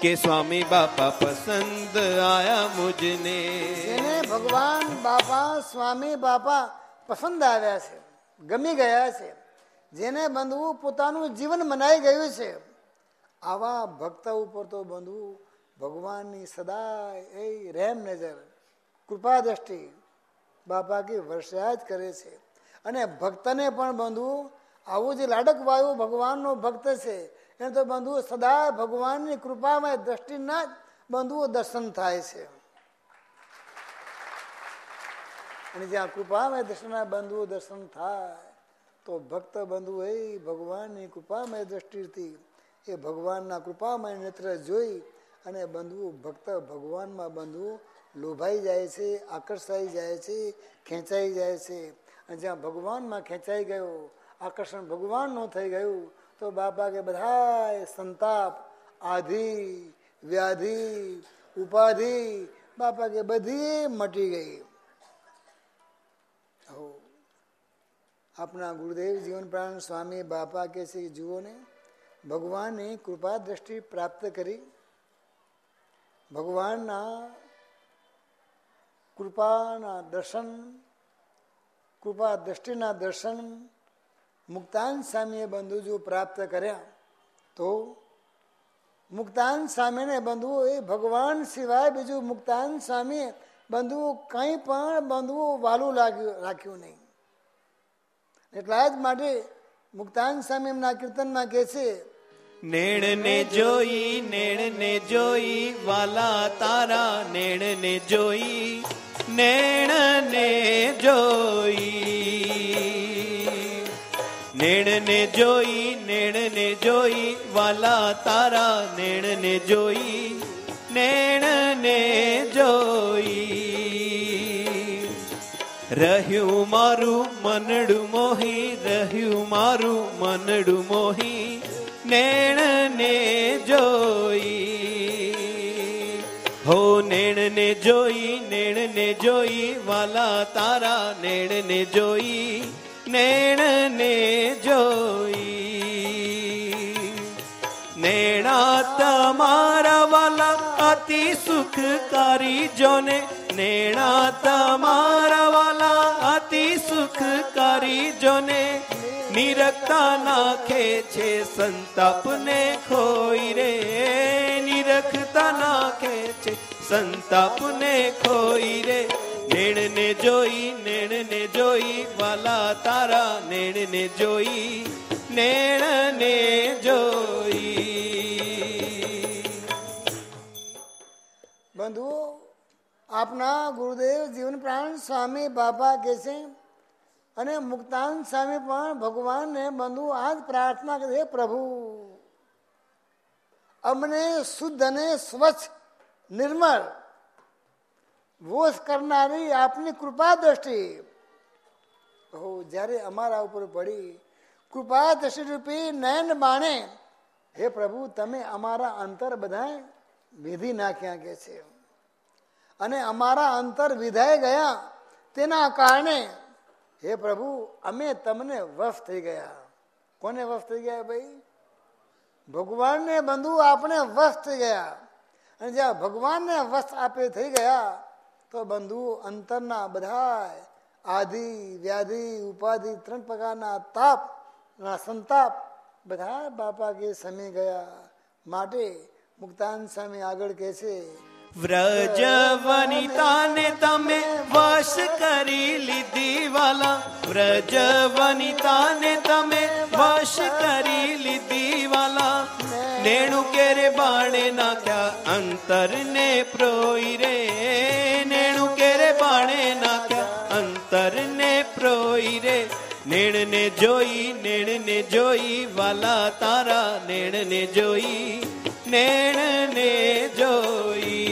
के स्वामी बापा पसंद आया मुझने. જેને ભગવાન બાપા સ્વામી બાપા પસંદ આવ્યા છે, ગમી ગયા છે, જેને બંધુ પોતાનું જીવન મનાઈ ગયું છે, આવા ભક્ત ઉપર તો બંધુ ભગવાનની સદાય એ રહેમ નજર કૃપા દ્રષ્ટિ બાપા કી વર્ષા જ કરે છે. અને ભક્તને પણ બંધુ આવું જે લાડક વાયુ ભગવાનનો ભક્ત છે એને તો બંધુ સદા ભગવાનની કૃપામાં દ્રષ્ટિના જ બંધુઓ દર્શન થાય છે. અને જ્યાં કૃપામય દર્શનના બંધુઓ દર્શન થાય તો ભક્ત બંધુ એ ભગવાનની કૃપામય દ્રષ્ટિથી એ ભગવાનના કૃપામય નેત્ર જોઈ અને બંધુ ભક્ત ભગવાનમાં બંધુ લોભાઈ જાય છે, આકર્ષાઈ જાય છે, ખેંચાઈ જાય છે. અને જ્યાં ભગવાનમાં ખેંચાઈ ગયો, આકર્ષણ ભગવાનનું થઈ ગયું તો બાપા કે બધા સંતાપ, આધિ, વ્યાધિ, ઉપાધિ બાપા કે બધી મટી ગઈ. આપણા ગુરુદેવ જીવન પ્રાણ સ્વામી બાપા કે છે જુઓ ને, ભગવાનની કૃપા દ્રષ્ટિ પ્રાપ્ત કરી, ભગવાનના કૃપાના દર્શન, કૃપા દ્રષ્ટિના દર્શન મુક્તાન સ્વામીએ બંધુ જો પ્રાપ્ત કર્યા તો મુક્તાન સ્વામીને બંધુઓ એ ભગવાન સિવાય બીજું મુક્તાન સ્વામીએ બંધુઓ કંઈ પણ બંધુઓ વાલું રાખ્યું નહીં. એટલા જ માટે મુક્તાન સ્વામી એમના કીર્તનમાં કહે છે, નેણને જોઈ વાલા તારા, નેણને જોઈ, નેણને જોઈ, નેણને જોઈ વાલા તારા, નેણને જોઈ, નેણને જોઈ. રહ્યું મારું મનડું મોહી, રહ્યું મારું મનડું મોહી, નેણને જોઈ. હો નેણને જોઈ વાલા તારા, નેણને જોઈ, નેણને જોઈ. નેણા તમારા વાલા અતિ સુખકારી જોને, નેણા તમારા વાલા અતિ સુખકારી જોને, નિરખતા નાખે છે સંતાપને ખોઈ રે, નિરખતા નાખે છે સંતાપને ખોઈ રે. નેણને જોઈ વાલા તારા નેણને જોઈ, નેણને જોઈ. બંધુઓ, આપના ગુરુદેવ જીવન પ્રાણ સ્વામી બાપા કહે છે અને મુક્તાનંદ સ્વામી પણ ભગવાનને બંધુ આ જ પ્રાર્થના કરે, પ્રભુ અમને શુદ્ધ અને સ્વચ્છ નિર્મળ વોશ કરનારી આપની કૃપા દ્રષ્ટિ જ્યારે અમારા ઉપર પડી, કૃપા દ્રષ્ટિ રૂપી નયન બાણે હે પ્રભુ તમે અમારા અંતર બધા વિધિ નાખ્યા કે છે અને અમારા અંતર વિધાઈ ગયા, તેના કારણે હે પ્રભુ અમે તમને વશ થઈ ગયા. કોને વશ થઈ ગયા ભાઈ? ભગવાનને બંધુ આપણે વશ થઈ ગયા. અને જ્યાં ભગવાનને વશ આપે થઈ ગયા તો બંધુ અંતરના બધા આધિ વ્યાધિ ઉપાધિ 3 પ્રકારના તાપ સંતાપ બધા બાપા કે સમી ગયા. માટે મુક્તાનંદ સ્વામી આગળ કહે છે, વ્રજ વનિતાને તમે વશ કરી લીધી વાલા, વ્રજ વનિતાને તમે વશ કરી લીધી વાલા. નેણું કેરે બાણે નાખ્યા અંતરને પ્રોઈ રે, નેણું કેરે બાણે નાખ્યા અંતરને પ્રોઈ રે. નેણને જોઈ વાલા તારા નેણને જોઈ, નેણને જોઈ.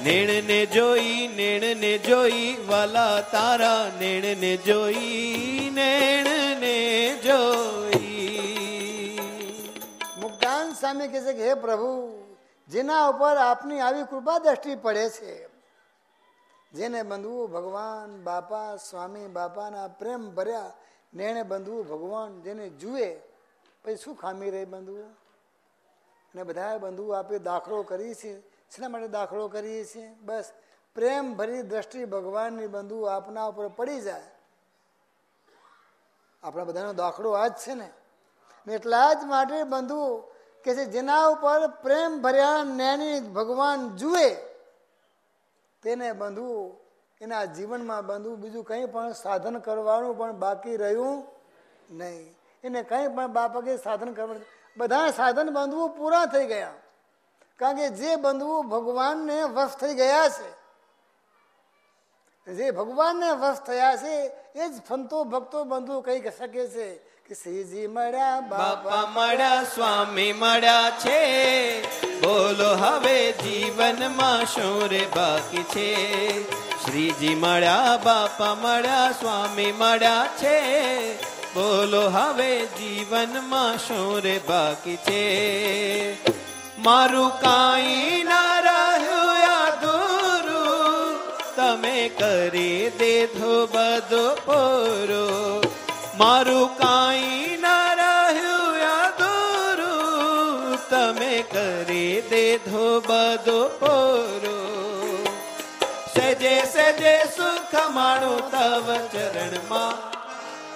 નેણને જોઈ વાલા તારા નેણને જોઈ, નેણને જોઈ. મુક્તાનંદ સ્વામી કહે છે કે હે પ્રભુ જેના ઉપર આપની આવી કૃપા દ્રષ્ટિ પડે છે, જેને બંધુઓ ભગવાન બાપા સ્વામી બાપાના પ્રેમ ભર્યા નેણે બંધુઓ ભગવાન જેને જુએ પછી શું ખામી રહે બંધુઓ? અને બધા બંધુઓ આપે દાખલો કરીએ છીએ. શેના માટે દાખલો કરીએ છીએ? બસ પ્રેમ ભરી દ્રષ્ટિ ભગવાનની બંધુઓ આપના ઉપર પડી જાય. આપણા બધાનો દાખલો આ જ છે ને. એટલા જ માટે બંધુઓ કે છે જેના ઉપર પ્રેમ ભર્યા નેણી ભગવાન જુએ તેને બંધુ એના જીવનમાં બંધુ બીજું કંઈ પણ સાધન કરવાનું પણ બાકી રહ્યું નહીં. એને કંઈ પણ બાપકે સાધન કરવાનું, બધા સાધન બંધુઓ પૂરા થઈ ગયા. કારણ કે જે બંધુઓ ભગવાનને વશ થઈ ગયા છે, જે ભગવાનને વશ થયા છે એ જ સંતો ભક્તો બંધુ કહી શકે છે કે શ્રીજી મળ્યા બાપા મળ્યા સ્વામી મળ્યા છે, બોલો હવે જીવનમાં શું રે બાકી છે. શ્રીજી મળ્યા બાપા મળ્યા સ્વામી મળ્યા છે, બોલો હવે જીવનમાં શું રે બાકી છે. મારું કાંઈ ના રહ્યું અધૂરું, તમે કરી દીધો બધો પૂરો. મારું કાંઈ ના રહ્યું અધૂરું, તમે કરી દીધો બધો પૂરો. સજે સજે સુખ માણું તવ ચરણમાં,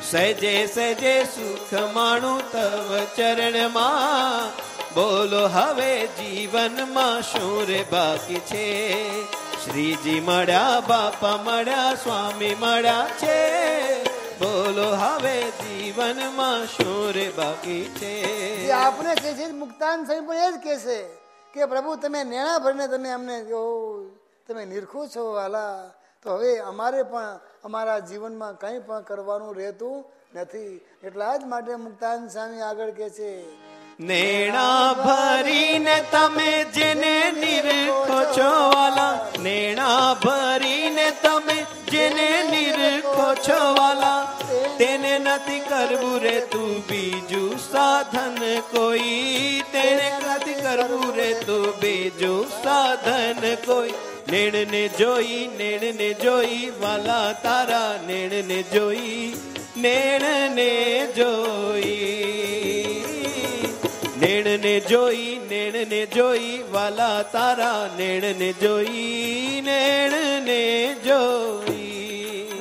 સજે સજે સુખ માણું તવ ચરણમાં. બોલો હવે જીવનમાં શું રે બાકી છે. શ્રીજી મળ્યા બાપા મળ્યા સ્વામી મળ્યા છે, બોલો હવે જીવનમાં શું રે બાકી છે. આપણે કહે છે મુક્તાનંદ સ્વામી પણ એ જ કહે છે કે પ્રભુ તમે નેણા ભરીને તમે અમને તમે નિરખો છો વાલા, તો હવે અમારે પણ અમારા જીવનમાં કંઈ પણ કરવાનું રહેતું નથી. એટલા જ માટે મુક્તાનંદ સ્વામી આગળ કહે છે, નેણા ભરીને તમે જેને નિરખો છો વાલા, નેણા ભરીને તમે જેને નિરખો છો વાલા. તેને નથી કરવું રે તું બીજું સાધન કોઈ, તેને નથી કરવું રે તું બીજું સાધન કોઈ. નેણને જોઈ વાલા તારા નેણને જોઈ, નેણને જોઈ. નેણને જોઈ વાલા તારા નેણને જોઈ, નેણને જોઈ.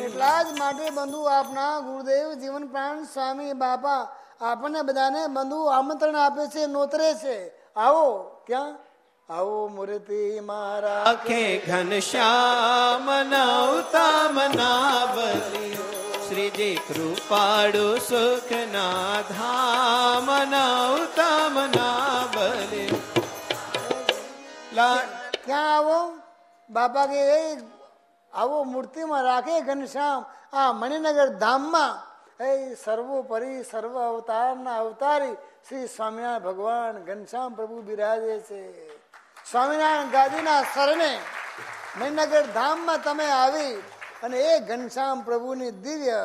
એટલા જ જ માટે બંધુ આપના ગુરુદેવ જીવન પ્રાણ સ્વામી બાપા આપણને બધાને બંધુ આમંત્રણ આપે છે, નોતરે છે. આવો ક્યાં આવો મૂર્તિ મારા આખે ઘનશ્યામ નવતા મનાવલી શ્રીજી કૃપાળુ સુખના ધામ નવતા મનાવલી. ક્યાં આવો બાપા કે આવો મૂર્તિમાં રાખે ઘનશ્યામ આ મણિનગર ધામમાં. એ સર્વોપરી સર્વ અવતારના અવતારી શ્રી સ્વામિનારાયણ ભગવાન ઘનશ્યામ પ્રભુ બિરાજે છે. સ્વામિનારાયણ ગાદીના શરણે મણિનગર ધામમાં તમે આવી અને એ ઘનશ્યામ પ્રભુની દિવ્ય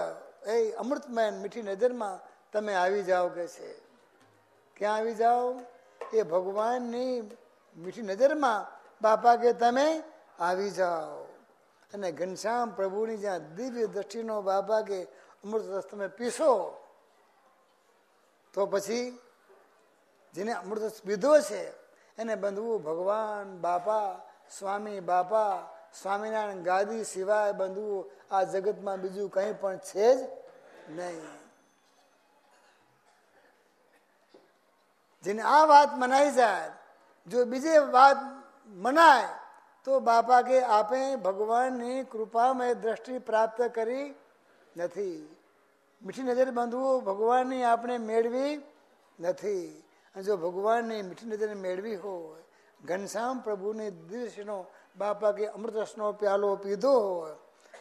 એ અમૃતમય મીઠી નજરમાં તમે આવી જાઓ કે છે. ક્યાં આવી જાઓ? એ ભગવાનની મીઠી નજરમાં બાપા કે તમે આવી જાઓ. અને ઘનશ્યામ પ્રભુની જ્યાં દિવ્ય દ્રષ્ટિનો બાપા કે અમૃત રસ તમે પીશો તો પછી જેને અમૃત રસ પીધો છે એને બંધવું ભગવાન બાપા સ્વામી બાપા સ્વામિનારાયણ ગાદી સિવાય બંધવું આ જગતમાં બીજું કંઈ પણ છે જ નહીં. જેને આ વાત મનાઈ જાય, જો બીજે વાત મનાય તો બાપા કે આપે ભગવાનની કૃપામય દ્રષ્ટિ પ્રાપ્ત કરી નથી. મીઠી નજર બંધુઓ ભગવાનની આપણે મેળવી નથી. અને જો ભગવાનની મીઠી નજર મેળવી હોય, ઘનશ્યામ પ્રભુની દિવ્યનો બાપા કે અમૃત રસનો પ્યાલો પીધો હોય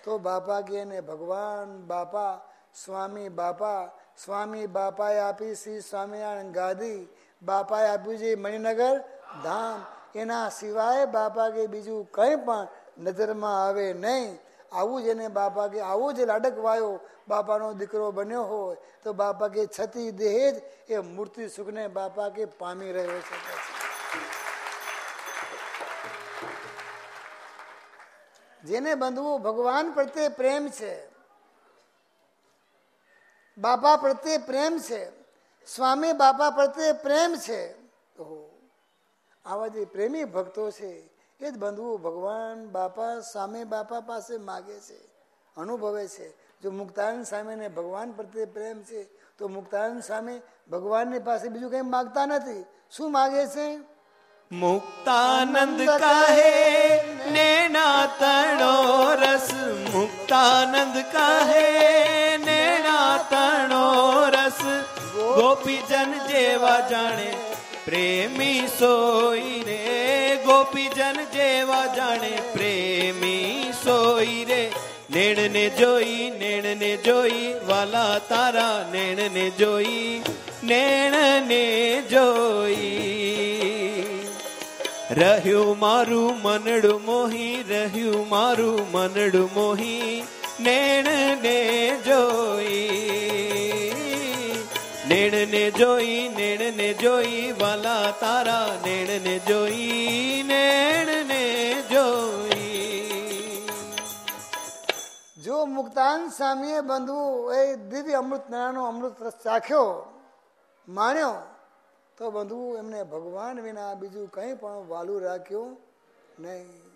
તો બાપા કે એને ભગવાન બાપા સ્વામી બાપાએ આપી શ્રી સ્વામિનારાયણ ગાદી, બાપાએ આપ્યું છે મણિનગર ધામ. એના સિવાય બાપા કે બીજું કંઈ પણ નજરમાં આવે નહીં. આવું જ એને બાપા કે આવો જે લાડક વાયો બાપાનો દીકરો બન્યો હોય તો બાપા કે છતી દેહ જ એ મૂર્તિ સુખને બાપા કે પામી રહ્યો છે. જેને બંધવું ભગવાન પ્રત્યે પ્રેમ છે, બાપા પ્રત્યે પ્રેમ છે, સ્વામી બાપા પ્રત્યે પ્રેમ છે, આવા જે પ્રેમી ભક્તો છે એ જ બંધવું ભગવાન બાપા સ્વામી બાપા પાસે માગે છે, અનુભવે છે. જો મુક્તાનંદ સ્વામીને ભગવાન પ્રત્યે પ્રેમ છે તો મુક્તાનંદ સ્વામી ભગવાનની પાસે બીજું કંઈ માગતા નથી. શું માગે છે? મુક્તાનંદ કહે નેના તણો રસ, મુક્તાનંદ કહે નેના તણો રસ, ગોપીજન જેવા જાણે પ્રેમી સોઈ રે, ગોપીજન જેવા જાણે પ્રેમી સોઈ રે. નેણને જોઈ વાલા તારા નેણને જોઈ, નેણને જોઈ. રહ્યું મારું મનડું મોહી, રહ્યું મારું મનડું મોહી, નેણને જોઈ. નેણને જોઈ વાલા તારા નેણને જોઈ, નેણને જોઈ. જો મુક્તાન સ્વામીએ બંધવું એ દિવ્ય અમૃત નારાયણનો અમૃત રસ ચાખ્યો, માણ્યો તો બંધવું એમને ભગવાન વિના બીજું કંઈ પણ વાલું રાખ્યું નહીં.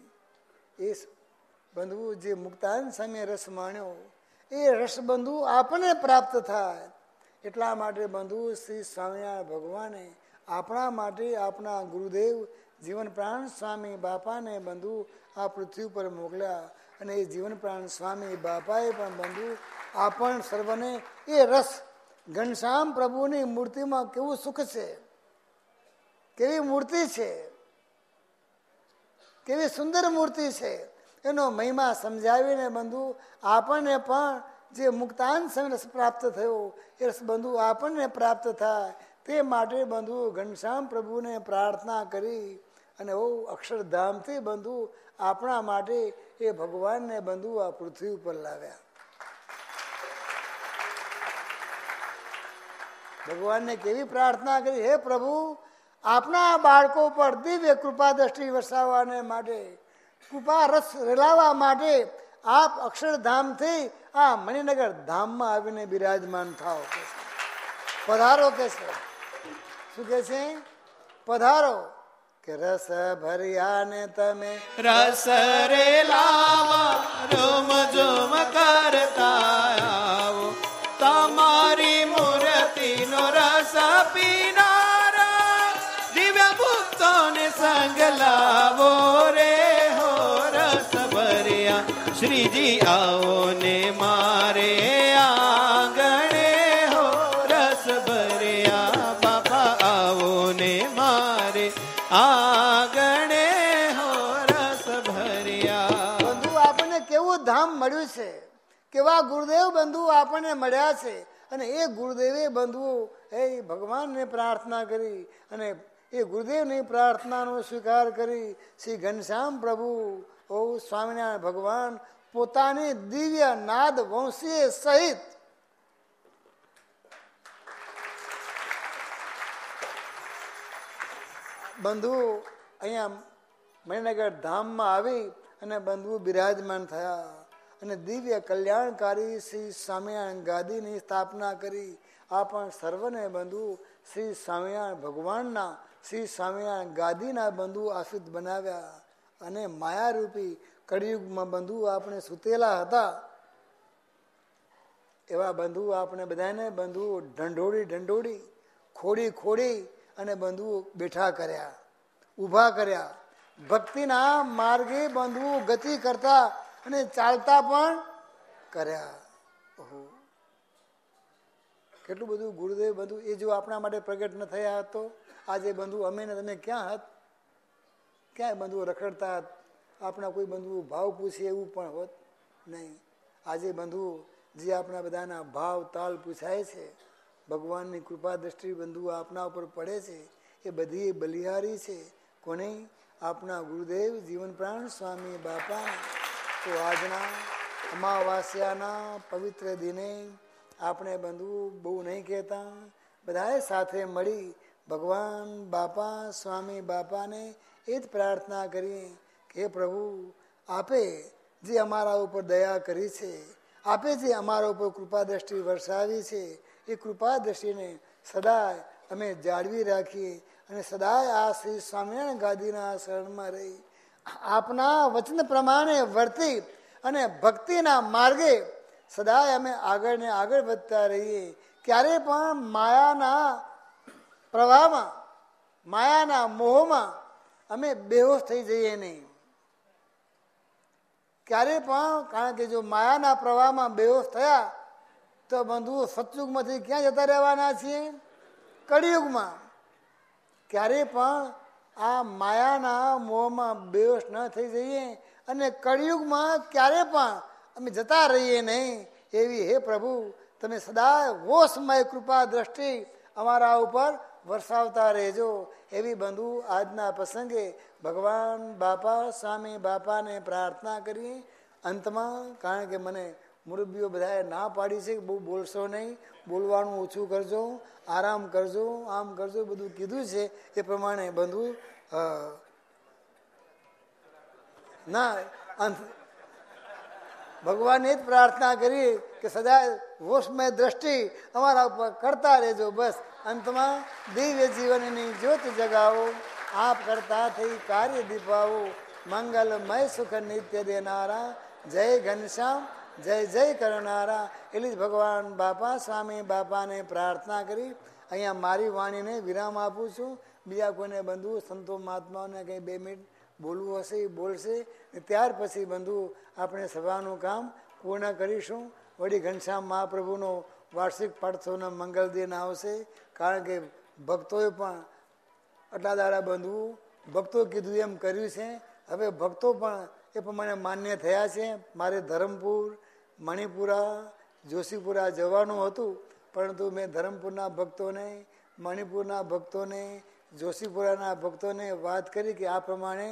એ બંધવું જે મુક્તાન સ્વામીએ રસ માણ્યો એ રસ બંધુ આપણને પ્રાપ્ત થાય. એટલા માટે બંધુ શ્રી સ્વામિનારાયણ ભગવાને આપણા માટે આપણા ગુરુદેવ જીવન પ્રાણ સ્વામી બાપાને બંધુ આ પૃથ્વી પર મોકલ્યા. અને એ જીવન પ્રાણ સ્વામી બાપાએ પણ બંધુ આપણ સર્વને એ રસ ઘનશ્યામ પ્રભુની મૂર્તિમાં કેવું સુખ છે, કેવી મૂર્તિ છે, કેવી સુંદર મૂર્તિ છે, એનો મહિમા સમજાવીને બંધુ આપણને પણ જે મુક્તાન રસ પ્રાપ્ત થયો એ રસ બંધુ આપણને પ્રાપ્ત થાય તે માટે બંધુ ઘનશ્યામ પ્રભુને પ્રાર્થના કરી અને અક્ષરધામથી બંધુ આપણા માટે એ ભગવાનને બંધુ આ પૃથ્વી ઉપર લાવ્યા. ભગવાનને કેવી પ્રાર્થના કરી, હે પ્રભુ આપણા બાળકો પર દિવ્ય કૃપા દ્રષ્ટિ વરસાવવાને માટે, કૃપા રસ રેલાવવા માટે આપ અક્ષરધામથી આ મણિનગર ધામમાં આવીને બિરાજમાન થાઓ. પધારો કે છે. શું કે છે? પધારો. કે રસ ભર્યા ને તમે રસ રે લાવા રોમ જોમ કરતા આવો, તમારી મૂર્તિનો રસ પીનારા દિવ્ય ભક્તોને સંગ લાવો રે હો. રસ ભર્યા શ્રીજી આવો ને મારે આંગણે હો, રસ ભર્યા બાપા આવો ને મારે આંગણે હો, રસ ભર્યા. બંધુ આપણને કેવું ધામ મળ્યું છે, કેવા ગુરુદેવ બંધુ આપણને મળ્યા છે. અને એ ગુરુદેવે બંધુઓ એ ભગવાનને પ્રાર્થના કરી અને એ ગુરુદેવની પ્રાર્થનાનો સ્વીકાર કરી શ્રી ઘનશ્યામ પ્રભુ ઓ સ્વામિનારાયણ ભગવાન પોતાની દિવ્ય નાદ વંશી સહિત બંધુ અહીંયા મણિનગર ધામમાં આવી અને બંધુ બિરાજમાન થયા અને દિવ્ય કલ્યાણકારી શ્રી સ્વામિનારાયણ ગાદીની સ્થાપના કરી. આ પણ સર્વને બંધુ શ્રી સ્વામિનારાયણ ભગવાનના શ્રી સ્વામિનારાયણ ગાદીના બંધુ આશ્રિત બનાવ્યા. અને માયારૂપી કળિયુગમાં બંધુ આપણે સુતેલા હતા એવા બંધુ આપણે બધાને બંધુ ઢંઢોળી ખોડી અને બંધુ બેઠા કર્યા, ઊભા કર્યા. ભક્તિના માર્ગે બંધુ ગતિ કરતા અને ચાલતા પણ કર્યા. ઓહો, કેટલું બધું ગુરુદેવ બંધુ એ જો આપણા માટે પ્રગટ ન થયા હતો આજે બંધુ અમે ને તમે ક્યાં હત, ક્યાંય બંધુ રખડતા, આપણા કોઈ બંધુ ભાવ પૂછે એવું પણ હોત નહીં. આજે બંધુ જે આપણા બધાના ભાવ તાલ પૂછાય છે, ભગવાનની કૃપા દ્રષ્ટિ બંધુ આપના ઉપર પડે છે, એ બધી બલિહારી છે. કોને? આપણા ગુરુદેવ જીવન પ્રાણ સ્વામી બાપા. તો આજના અમાવાસ્યાના પવિત્ર દિને આપણે બંધુ બહુ નહીં કહેતા, બધાએ સાથે મળી ભગવાન બાપા સ્વામી બાપાને એ જ પ્રાર્થના કરીએ કે પ્રભુ આપે જે અમારા ઉપર દયા કરી છે, આપે જે અમારા ઉપર કૃપા દ્રષ્ટિ વરસાવી છે, એ કૃપા દ્રષ્ટિને સદાય અમે જાળવી રાખીએ અને સદાય આ શ્રી સ્વામિનારાયણ ગાદીના શરણમાં રહી આપના વચન પ્રમાણે વર્તી અને ભક્તિના માર્ગે સદાય અમે આગળ ને આગળ વધતા રહીએ. ક્યારે પણ માયાના પ્રવાહમાં, માયાના મોહમાં અમે બેહોશ થઈ જઈએ નહીં. ક્યારે પણ, કારણ કે જો માયાના પ્રવાહમાં બેહોશ થયા તો બંધુઓ સતયુગમાંથી ક્યાં જતા રહેવાના છીએ? કળિયુગમાં. ક્યારે પણ આ માયાના મોહમાં બેહોશ ન થઈ જઈએ અને કળિયુગમાં ક્યારે પણ અમે જતા રહીએ નહીં. એવી હે પ્રભુ તમે સદાય વોસમય કૃપા દ્રષ્ટિ અમારા ઉપર વરસાવતા રહેજો. એવી બંધુ આજના પ્રસંગે ભગવાન બાપા સ્વામી બાપાને પ્રાર્થના કરી. અંતમાં, કારણ કે મને મુરબ્બીઓ બધાએ ના પાડી છે કે બહુ બોલશો નહીં, બોલવાનું ઓછું કરજો, આરામ કરજો, આમ કરજો, બધું કીધું છે એ પ્રમાણે બંધુ ના અંત ભગવાનને જ પ્રાર્થના કરી કે સદા વોશમય દ્રષ્ટિ અમારા ઉપર કરતા રહેજો. બસ અંતમાં દિવ્ય જીવનની જ્યોત જગાવો, આપ કરતા થઈ કાર્ય દીપાવો, મંગલમય સુખ નિત્ય દેનારા, જય ઘનશ્યામ, જય જય કરનારા. એટલી જ ભગવાન બાપા સ્વામી બાપાને પ્રાર્થના કરી અહીંયા મારી વાણીને વિરામ આપું છું. બીજા કોઈને બંધુ સંતો મહાત્માઓને કંઈ 2 મિનિટ બોલવું હશે એ બોલશે. ત્યાર પછી બંધુ આપણે સભાનું કામ પૂર્ણ કરીશું. વળી ઘનશ્યામ મહાપ્રભુનો વાર્ષિક પાઠોત્સવનો મંગલ દિન આવશે. કારણ કે ભક્તોએ પણ આટલા દાડા બંધુ ભક્તો કીધું એમ કર્યું છે. હવે ભક્તો પણ એ પ્રમાણે માન્ય થયા છે. મારે ધરમપુર, મણિપુરા, જોશીપુરા જવાનું હતું, પરંતુ મેં ધરમપુરના ભક્તોને, મણિપુરના ભક્તોને, જોશીપુરાના ભક્તોને વાત કરી કે આ પ્રમાણે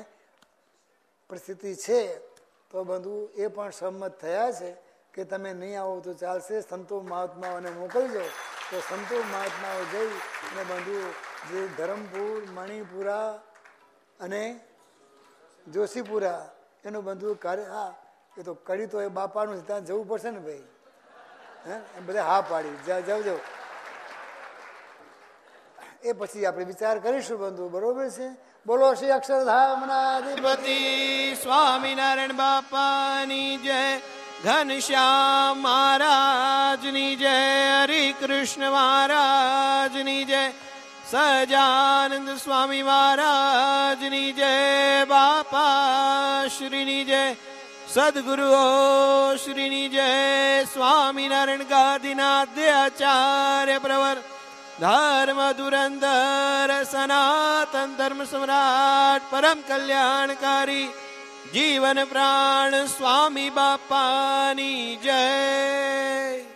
પરિસ્થિતિ છે. તો બંધુ એ પણ સંમત થયા છે કે તમે નહીં આવો તો ચાલશે, સંતો મહાત્માઓને મોકલજો. તો સંતો મહાત્માઓ જઈ અને બંધુ જે ધરમપુર, મણિપુરા અને જોશીપુરા એનું બંધુ કાર્ય, હા એ તો કરી તો એ બાપાનું ત્યાં જવું પડશે ને ભાઈ. હે બધા હા પાડી જાવ. એ પછી આપણે વિચાર કરીશું બંધુ. બરોબર છે? બોલો શ્રી અક્ષરધામના અધિપતિ સ્વામિનારાયણ બાપાની જય, ઘનશ્યામ મહારાજની જય, હરિકૃષ્ણ મહારાજની જય, સહજાનંદ સ્વામી મહારાજની જય, બાપા શ્રીની જય, સદગુરુઓ શ્રીની જય, સ્વામિનારાયણ ગાદીનાથ આચાર્ય પ્રવર ધર્મ ધુરંધર સનાતન ધર્મ સમ્રાટ પરમ કલ્યાણકારી જીવન પ્રાણ સ્વામી બાપાની જય.